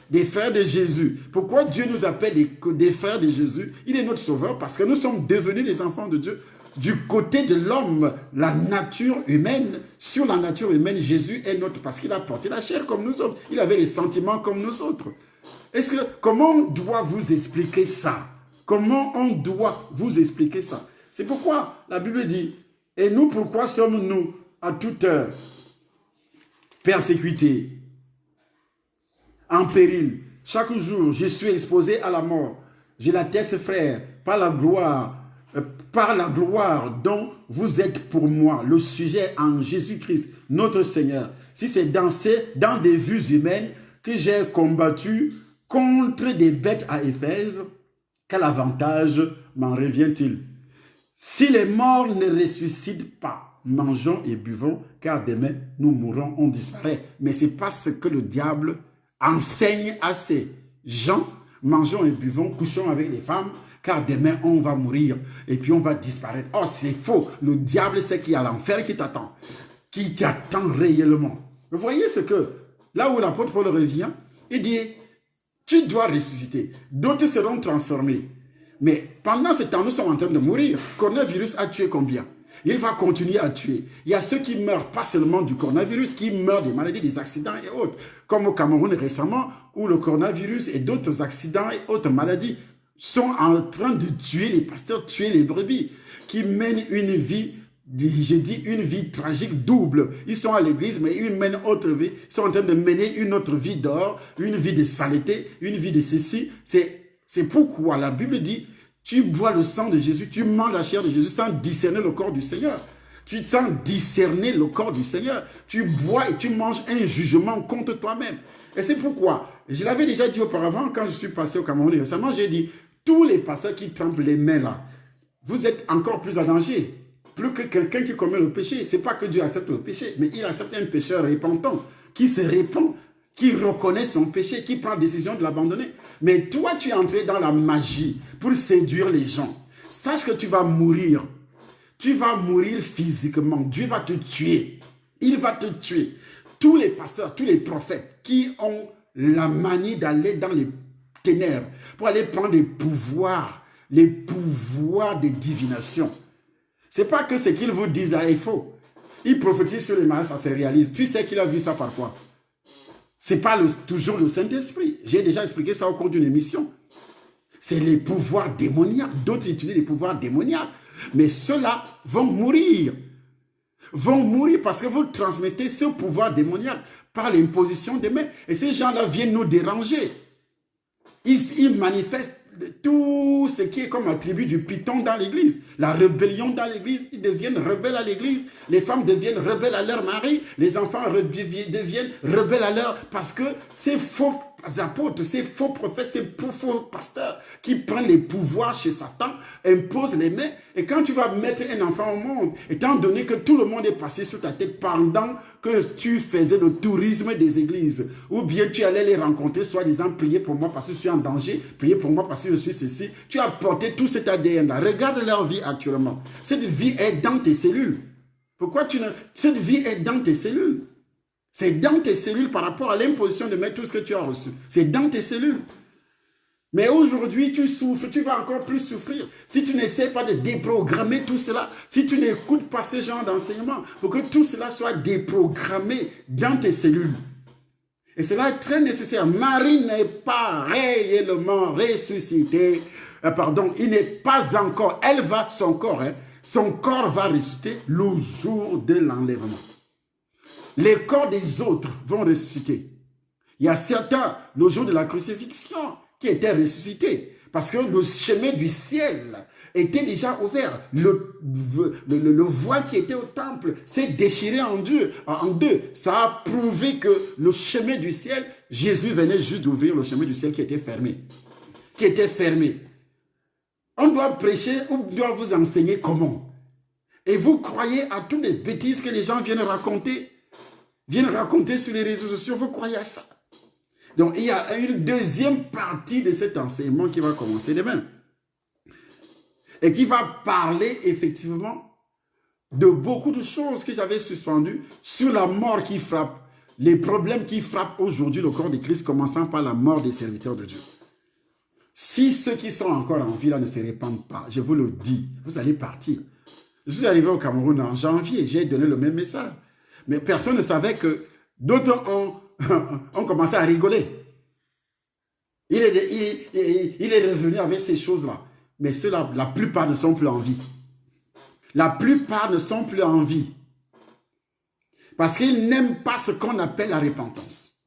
Des frères de Jésus. Pourquoi Dieu nous appelle des frères de Jésus? Il est notre sauveur parce que nous sommes devenus les enfants de Dieu. Du côté de l'homme, la nature humaine, sur la nature humaine, Jésus est notre, parce qu'il a porté la chair comme nous autres. Il avait les sentiments comme nous autres. Comment on doit vous expliquer ça? Comment on doit vous expliquer ça? C'est pourquoi la Bible dit, et nous, pourquoi sommes-nous à toute heure persécutés, en péril? Chaque jour, je suis exposé à la mort. Je l'atteste, frère, par la gloire dont vous êtes pour moi, le sujet en Jésus-Christ, notre Seigneur. Si c'est dans des vues humaines que j'ai combattu contre des bêtes à Éphèse, quel avantage m'en revient-il? Si les morts ne ressuscitent pas, mangeons et buvons, car demain nous mourrons, on disparaît. Mais c'est pas ce que le diable enseigne à ces gens. Mangeons et buvons, couchons avec les femmes, car demain on va mourir et puis on va disparaître. Oh, c'est faux. Le diable sait qu'il y a l'enfer qui t'attend réellement. Vous voyez ce que, là où l'apôtre Paul revient, il dit, tu dois ressusciter. D'autres seront transformés. Mais pendant ce temps, nous sommes en train de mourir. Le coronavirus a tué combien? Il va continuer à tuer. Il y a ceux qui meurent, pas seulement du coronavirus, qui meurent des maladies, des accidents et autres. Comme au Cameroun récemment, où le coronavirus et d'autres accidents et autres maladies sont en train de tuer les pasteurs, tuer les brebis, qui mènent une vie, je dis une vie tragique double. Ils sont à l'église, mais ils mènent autre vie. Ils sont en train de mener une autre vie dehors, une vie de saleté, une vie de ceci. C'est pourquoi la Bible dit, tu bois le sang de Jésus, tu manges la chair de Jésus sans discerner le corps du Seigneur. Tu sens discerner le corps du Seigneur. Tu bois et tu manges un jugement contre toi-même. Et c'est pourquoi, je l'avais déjà dit auparavant, quand je suis passé au Cameroun récemment, j'ai dit, tous les pasteurs qui trempent les mains là, vous êtes encore plus en danger. Plus que quelqu'un qui commet le péché. Ce n'est pas que Dieu accepte le péché, mais il accepte un pécheur repentant, qui se répand, qui reconnaît son péché, qui prend la décision de l'abandonner. Mais toi, tu es entré dans la magie pour séduire les gens. Sache que tu vas mourir. Tu vas mourir physiquement. Dieu va te tuer. Il va te tuer. Tous les pasteurs, tous les prophètes qui ont la manie d'aller dans les ténèbres pour aller prendre les pouvoirs de divination. Ce n'est pas que ce qu'ils vous disent là est faux. Ils prophétisent sur les malades, ça se réalise. Tu sais qu'il a vu ça par quoi? Ce n'est pas toujours le Saint-Esprit. J'ai déjà expliqué ça au cours d'une émission. C'est les pouvoirs démoniaques. D'autres utilisent les pouvoirs démoniaques. Mais ceux-là vont mourir. Vont mourir parce que vous transmettez ce pouvoir démoniaque par l'imposition des mains. Et ces gens-là viennent nous déranger. Ils manifestent tout ce qui est comme attribut du python dans l'église. La rébellion dans l'église, ils deviennent rebelles à l'église. Les femmes deviennent rebelles à leur mari. Les enfants deviennent rebelles à leur... Parce que ces faux apôtres, ces faux prophètes, ces faux pasteurs qui prennent les pouvoirs chez Satan, imposent les mains. Et quand tu vas mettre un enfant au monde, étant donné que tout le monde est passé sur ta tête pendant que tu faisais le tourisme des églises, ou bien tu allais les rencontrer, soi-disant, prier pour moi parce que je suis en danger, prier pour moi parce que je suis ceci, tu as porté tout cet ADN-là. Regarde leur vie actuellement. Cette vie est dans tes cellules. Pourquoi tu ne... Cette vie est dans tes cellules. C'est dans tes cellules par rapport à l'imposition de mettre tout ce que tu as reçu. C'est dans tes cellules. Mais aujourd'hui, tu souffres, tu vas encore plus souffrir. Si tu n'essaies pas de déprogrammer tout cela, si tu n'écoutes pas ce genre d'enseignement, pour que tout cela soit déprogrammé dans tes cellules. Et cela est très nécessaire. Marie n'est pas réellement ressuscitée. Il n'est pas encore. Elle va, son corps va ressusciter le jour de l'enlèvement. Les corps des autres vont ressusciter. Il y a certains, le jour de la crucifixion, qui étaient ressuscités. Parce que le chemin du ciel était déjà ouvert. Le voile qui était au temple s'est déchiré en deux. Ça a prouvé que le chemin du ciel, Jésus venait juste d'ouvrir le chemin du ciel qui était fermé. On doit prêcher, on doit vous enseigner comment. Et vous croyez à toutes les bêtises que les gens viennent raconter sur les réseaux sociaux, vous croyez à ça. Donc, il y a une deuxième partie de cet enseignement qui va commencer demain. Et qui va parler effectivement de beaucoup de choses que j'avais suspendues sur la mort qui frappe, les problèmes qui frappent aujourd'hui le corps de Christ, commençant par la mort des serviteurs de Dieu. Si ceux qui sont encore en vie là ne se répandent pas, je vous le dis, vous allez partir. Je suis arrivé au Cameroun en janvier, j'ai donné le même message. Mais personne ne savait que d'autres ont commencé à rigoler. Il est revenu avec ces choses-là. Mais ceux-là, la plupart ne sont plus en vie. La plupart ne sont plus en vie. Parce qu'ils n'aiment pas ce qu'on appelle la repentance.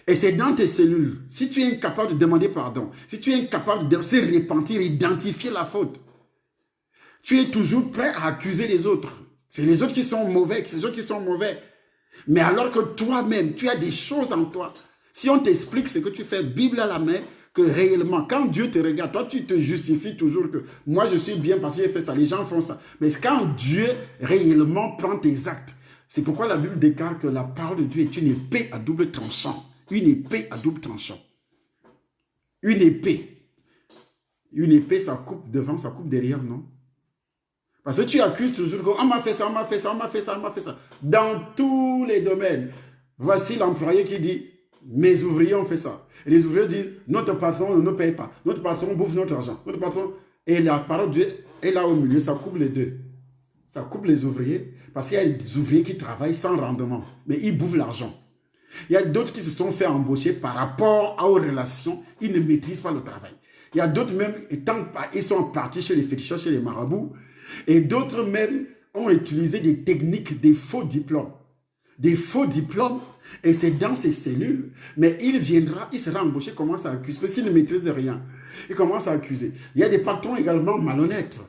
Et c'est dans tes cellules. Si tu es incapable de demander pardon, si tu es incapable de se repentir, identifier la faute, tu es toujours prêt à accuser les autres. C'est les autres qui sont mauvais, c'est les autres qui sont mauvais. Mais alors que toi-même, tu as des choses en toi. Si on t'explique ce que tu fais, Bible à la main, que réellement, quand Dieu te regarde, toi, tu te justifies toujours que moi, je suis bien parce que j'ai fait ça. Les gens font ça. Mais quand Dieu réellement prend tes actes, c'est pourquoi la Bible déclare que la parole de Dieu est une épée à double tranchant. Une épée à double tranchant. Une épée. Une épée, ça coupe devant, ça coupe derrière, non? Parce que tu accuses toujours que on m'a fait ça, on m'a fait ça, on m'a fait ça, on m'a fait ça. Dans tous les domaines. Voici l'employé qui dit, mes ouvriers ont fait ça. Et les ouvriers disent, notre patron ne nous paye pas. Notre patron bouffe notre argent. Notre patron... Et la parole de Dieu est là au milieu, ça coupe les deux. Ça coupe les ouvriers, parce qu'il y a des ouvriers qui travaillent sans rendement, mais ils bouffent l'argent. Il y a d'autres qui se sont fait embaucher par rapport aux relations, ils ne maîtrisent pas le travail. Il y a d'autres même, ils sont partis chez les féticheurs, chez les marabouts, et d'autres même ont utilisé des techniques, des faux diplômes. Des faux diplômes, et c'est dans ces cellules, mais il sera embauché, commence à accuser, parce qu'il ne maîtrise rien. Il commence à accuser. Il y a des patrons également malhonnêtes,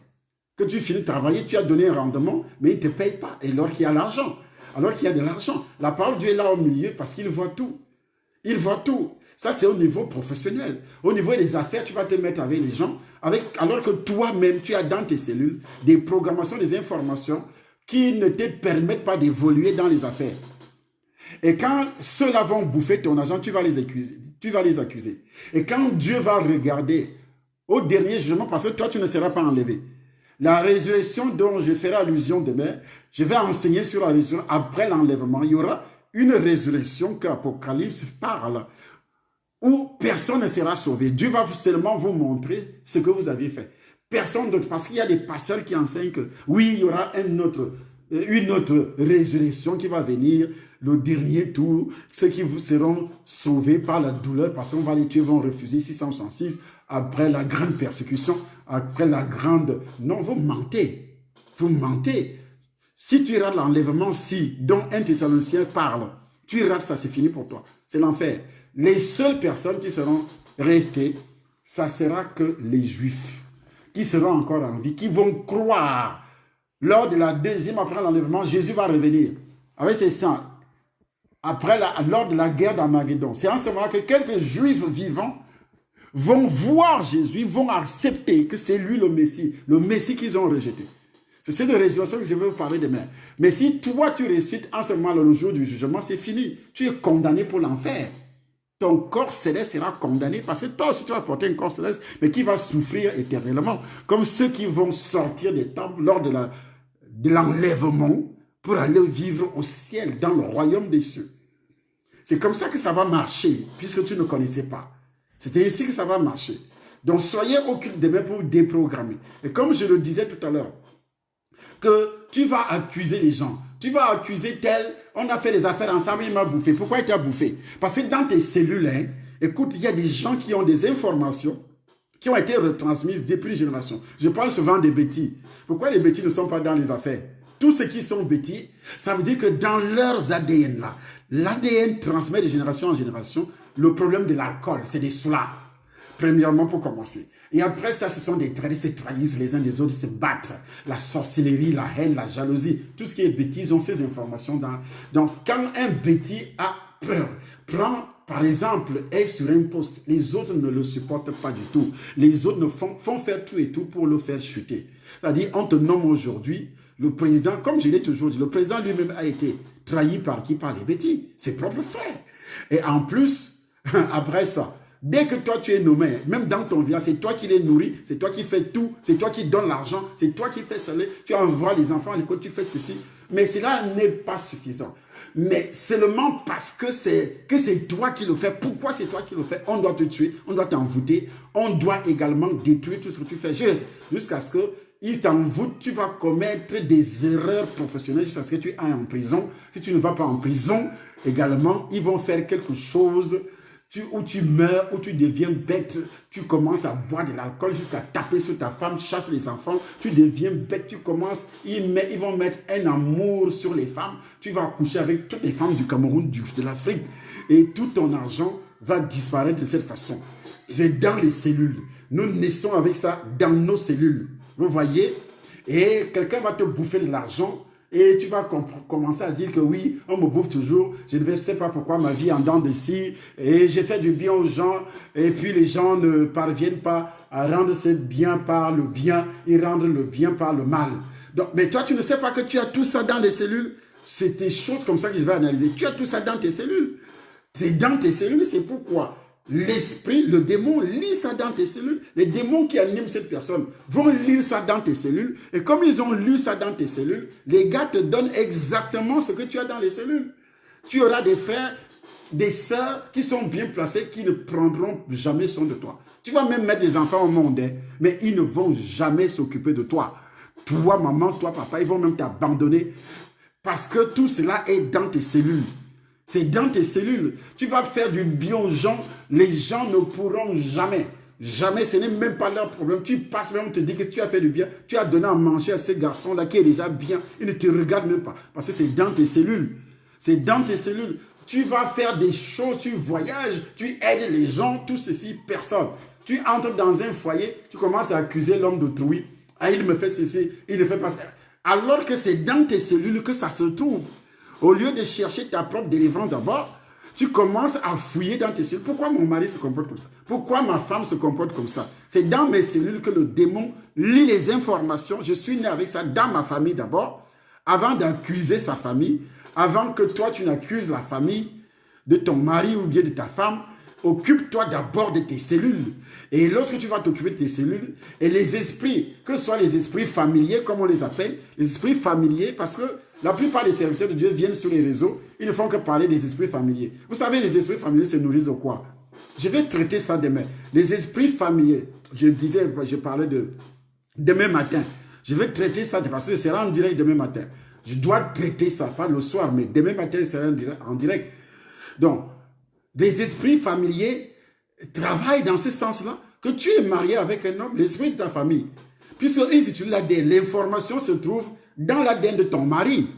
que tu finis de travailler, tu as donné un rendement, mais ils ne te payent pas, et alors qu'il y a l'argent. Alors qu'il y a de l'argent. La parole de Dieu est là au milieu parce qu'il voit tout. Il voit tout. Ça, c'est au niveau professionnel. Au niveau des affaires, tu vas te mettre avec les gens, alors que toi-même, tu as dans tes cellules des programmations, des informations qui ne te permettent pas d'évoluer dans les affaires. Et quand ceux-là vont bouffer ton argent, tu vas les accuser. Et quand Dieu va regarder au dernier jugement, parce que toi, tu ne seras pas enlevé. La résurrection dont je ferai allusion demain, je vais enseigner sur la résurrection après l'enlèvement. Il y aura une résurrection qu'Apocalypse parle, où personne ne sera sauvé. Dieu va seulement vous montrer ce que vous aviez fait. Personne d'autre, parce qu'il y a des pasteurs qui enseignent que oui, il y aura une autre résurrection qui va venir, le dernier tour, ceux qui seront sauvés par la douleur, parce qu'on va les tuer, vont refuser 666 après la grande persécution, après la grande... Non, vous mentez. Vous mentez. Si tu rates l'enlèvement, dont un Thessalonicien parle, tu rates ça, c'est fini pour toi. C'est l'enfer. Les seules personnes qui seront restées, ça sera que les Juifs, qui seront encore en vie, qui vont croire. Lors de la deuxième, après l'enlèvement, Jésus va revenir avec ses sangs. Lors de la guerre d'Armageddon. C'est en ce moment que quelques Juifs vivants vont voir Jésus, vont accepter que c'est lui le Messie qu'ils ont rejeté. C'est cette résurrection que je vais vous parler demain. Mais si toi tu ressuscites en ce moment le jour du jugement, c'est fini. Tu es condamné pour l'enfer. Ton corps céleste sera condamné parce que toi aussi tu vas porter un corps céleste, mais qui va souffrir éternellement. Comme ceux qui vont sortir des temples lors de l'enlèvement pour aller vivre au ciel, dans le royaume des cieux. C'est comme ça que ça va marcher, puisque tu ne connaissais pas. C'était ici que ça va marcher. Donc, soyez au culte demain pour vous déprogrammer. Et comme je le disais tout à l'heure, que tu vas accuser les gens. Tu vas accuser tel, on a fait des affaires ensemble, il m'a bouffé. Pourquoi il t'a bouffé? Parce que dans tes cellules, écoute, il y a des gens qui ont des informations qui ont été retransmises depuis une génération. Je parle souvent des bêtis. Pourquoi les bêtis ne sont pas dans les affaires? Tous ceux qui sont bêtis, ça veut dire que dans leurs ADN l'ADN transmet de génération en génération le problème de l'alcool, c'est des soulards. Premièrement, pour commencer. Et après ça, ce sont des traîtres, ils se trahissent les uns des autres, ils se battent. La sorcellerie, la haine, la jalousie, tout ce qui est bêtise, ont ces informations dans... Donc, quand un bêtis a peur, prend, par exemple, est sur un poste, les autres ne le supportent pas du tout. Les autres font faire tout et tout pour le faire chuter. C'est-à-dire, on te nomme aujourd'hui, le président, comme je l'ai toujours dit, le président lui-même a été trahi par qui? Par les bêtis, ses propres frères. Et en plus, après ça, dès que toi tu es nommé, même dans ton village, c'est toi qui les nourris, c'est toi qui fais tout, c'est toi qui donnes l'argent, c'est toi qui fais salaire, tu envoies les enfants à l'école, tu fais ceci. Mais cela n'est pas suffisant. Mais seulement parce que c'est toi qui le fais. Pourquoi c'est toi qui le fais? On doit te tuer, on doit t'envoûter, on doit également détruire tout ce que tu fais. Jusqu'à ce qu'il t'envoûte, tu vas commettre des erreurs professionnelles jusqu'à ce que tu ailles en prison. Si tu ne vas pas en prison, également, ils vont faire quelque chose où tu meurs, où tu deviens bête, tu commences à boire de l'alcool jusqu'à taper sur ta femme, chasse les enfants, tu deviens bête, tu commences, ils vont mettre un amour sur les femmes, tu vas coucher avec toutes les femmes du Cameroun, de l'Afrique, et tout ton argent va disparaître de cette façon. C'est dans les cellules. Nous naissons avec ça dans nos cellules. Vous voyez? Et quelqu'un va te bouffer de l'argent, et tu vas commencer à dire que oui, on me bouffe toujours, je ne sais pas pourquoi ma vie est en dents de scie, et j'ai fait du bien aux gens, et puis les gens ne parviennent pas à rendre ce bien par le bien, ils rendent le bien par le mal. Donc, mais toi, tu ne sais pas que tu as tout ça dans les cellules. C'est des choses comme ça que je vais analyser. Tu as tout ça dans tes cellules. C'est dans tes cellules, c'est pourquoi l'esprit, le démon lit ça dans tes cellules. Les démons qui animent cette personne vont lire ça dans tes cellules. Et comme ils ont lu ça dans tes cellules, les gars te donnent exactement ce que tu as dans les cellules. Tu auras des frères, des sœurs qui sont bien placés, qui ne prendront jamais soin de toi. Tu vas même mettre des enfants au monde, hein, mais ils ne vont jamais s'occuper de toi. Toi, maman, toi, papa, ils vont même t'abandonner parce que tout cela est dans tes cellules. C'est dans tes cellules. Tu vas faire du bien aux gens. Les gens ne pourront jamais. Jamais, ce n'est même pas leur problème. Tu passes même, on te dit que tu as fait du bien. Tu as donné à manger à ce garçon-là qui est déjà bien. Il ne te regarde même pas. Parce que c'est dans tes cellules. C'est dans tes cellules. Tu vas faire des choses, tu voyages, tu aides les gens, tout ceci, personne. Tu entres dans un foyer, tu commences à accuser l'homme d'autrui. Ah, il me fait ceci, il ne fait pas ça. Alors que c'est dans tes cellules que ça se trouve. Au lieu de chercher ta propre délivrance d'abord, tu commences à fouiller dans tes cellules. Pourquoi mon mari se comporte comme ça? Pourquoi ma femme se comporte comme ça? C'est dans mes cellules que le démon lit les informations. Je suis né avec ça dans ma famille d'abord, avant d'accuser sa famille, avant que toi tu n'accuses la famille de ton mari ou bien de ta femme. Occupe-toi d'abord de tes cellules. Et lorsque tu vas t'occuper de tes cellules, et les esprits, que ce soit les esprits familiers, comme on les appelle, les esprits familiers, parce que la plupart des serviteurs de Dieu viennent sur les réseaux, ils ne font que parler des esprits familiers. Vous savez, les esprits familiers se nourrissent de quoi? Je vais traiter ça demain. Les esprits familiers, je parlais de demain matin. Je vais traiter ça parce que ce sera en direct demain matin. Je dois traiter ça, pas le soir, mais demain matin, ce sera en direct. Donc, des esprits familiers travaillent dans ce sens-là, que tu es marié avec un homme, l'esprit de ta famille. Puisqu'ils utilisent l'ADN, l'information se trouve dans l'ADN de ton mari.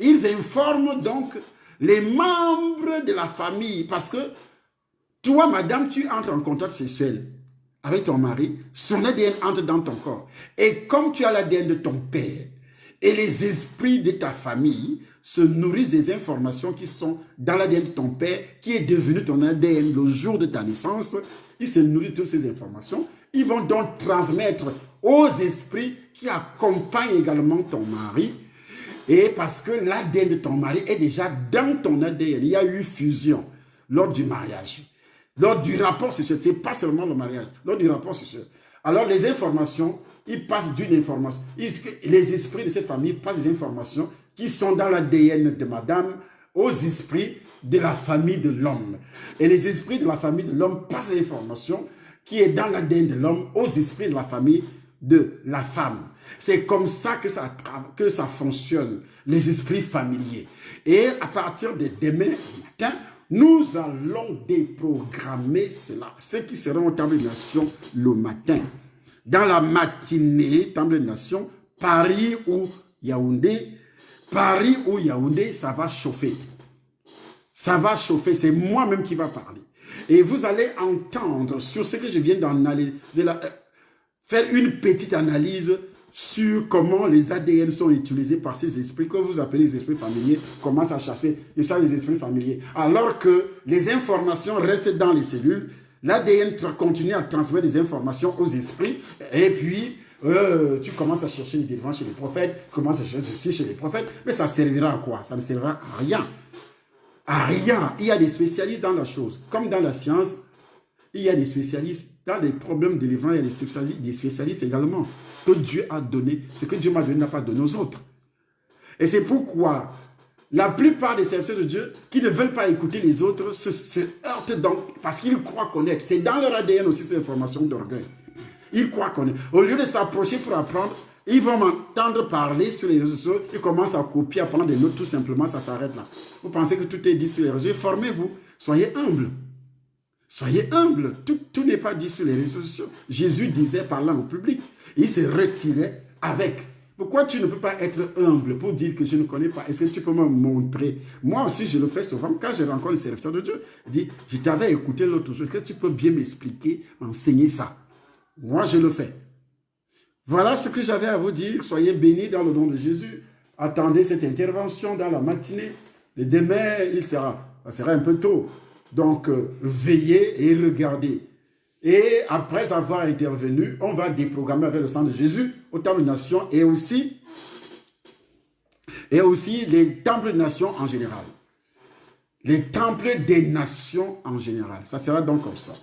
Ils informent donc les membres de la famille, parce que toi, madame, tu entres en contact sexuel avec ton mari, son ADN entre dans ton corps. Et comme tu as l'ADN de ton père, et les esprits de ta famille se nourrissent des informations qui sont dans l'ADN de ton père, qui est devenu ton ADN le jour de ta naissance. Ils se nourrissent de toutes ces informations. Ils vont donc transmettre aux esprits qui accompagnent également ton mari. Et parce que l'ADN de ton mari est déjà dans ton ADN. Il y a eu fusion lors du mariage. Lors du rapport sexuel, ce n'est pas seulement le mariage. Lors du rapport sexuel. Alors les informations, ils passent d'une information. Les esprits de cette famille passent des informations qui sont dans l'ADN de madame aux esprits de la famille de l'homme. Et les esprits de la famille de l'homme passent l'information qui est dans l'ADN de l'homme aux esprits de la famille de la femme. C'est comme ça que ça fonctionne, les esprits familiers. Et à partir de demain matin, nous allons déprogrammer cela. Ceux qui seront au Temple des Nations le matin. Dans la matinée, Temple des Nations, Paris ou Yaoundé, ça va chauffer. Ça va chauffer, c'est moi-même qui va parler. Et vous allez entendre sur ce que je viens d'analyser, faire une petite analyse sur comment les ADN sont utilisés par ces esprits que vous appelez les esprits familiers, commencent à chasser les esprits familiers. Alors que les informations restent dans les cellules, l'ADN continue à transmettre des informations aux esprits et puis tu commences à chercher une délivrance chez les prophètes, tu commences à chercher ceci chez les prophètes, mais ça servira à quoi? Ça ne servira à rien. À rien. Il y a des spécialistes dans la chose. Comme dans la science, il y a des spécialistes dans les problèmes de délivrance, il y a des spécialistes également. Que Dieu a donné, ce que Dieu m'a donné n'a pas donné aux autres. Et c'est pourquoi la plupart des serviteurs de Dieu qui ne veulent pas écouter les autres se heurtent donc parce qu'ils croient connaître. C'est dans leur ADN aussi ces informations d'orgueil. Ils croient connaître. Au lieu de s'approcher pour apprendre, ils vont m'entendre parler sur les réseaux sociaux, ils commencent à copier, à prendre des notes, tout simplement, ça s'arrête là. Vous pensez que tout est dit sur les réseaux, formez-vous, soyez humbles. Soyez humbles, tout n'est pas dit sur les réseaux sociaux. Jésus disait, parlant en public, il se retirait avec. Pourquoi tu ne peux pas être humble pour dire que je ne connais pas? Est-ce que tu peux me montrer? Moi aussi, je le fais souvent. Quand je rencontre les serviteurs de Dieu, je dis, je t'avais écouté l'autre jour. Est-ce que tu peux bien m'expliquer, m'enseigner ça? Moi, je le fais. Voilà ce que j'avais à vous dire. Soyez bénis dans le nom de Jésus. Attendez cette intervention dans la matinée. Et demain, ça sera un peu tôt. Donc, veillez et regardez. Et après avoir intervenu, on va déprogrammer avec le sang de Jésus au temple des nations et aussi les temples des nations en général. Les temples des nations en général. Ça sera donc comme ça.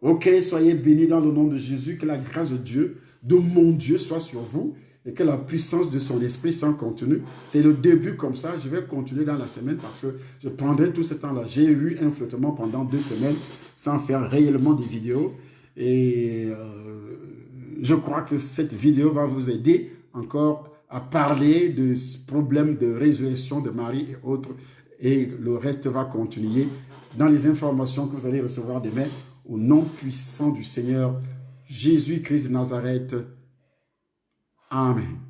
Ok, soyez bénis dans le nom de Jésus. Que la grâce de Dieu, de mon Dieu, soit sur vous. Et que la puissance de son esprit soit contenue. C'est le début comme ça. Je vais continuer dans la semaine parce que je prendrai tout ce temps-là. J'ai eu un flottement pendant 2 semaines sans faire réellement des vidéos. Et je crois que cette vidéo va vous aider encore à parler de ce problème de résurrection de Marie et autres. Et le reste va continuer dans les informations que vous allez recevoir demain au nom puissant du Seigneur Jésus-Christ de Nazareth. Amen.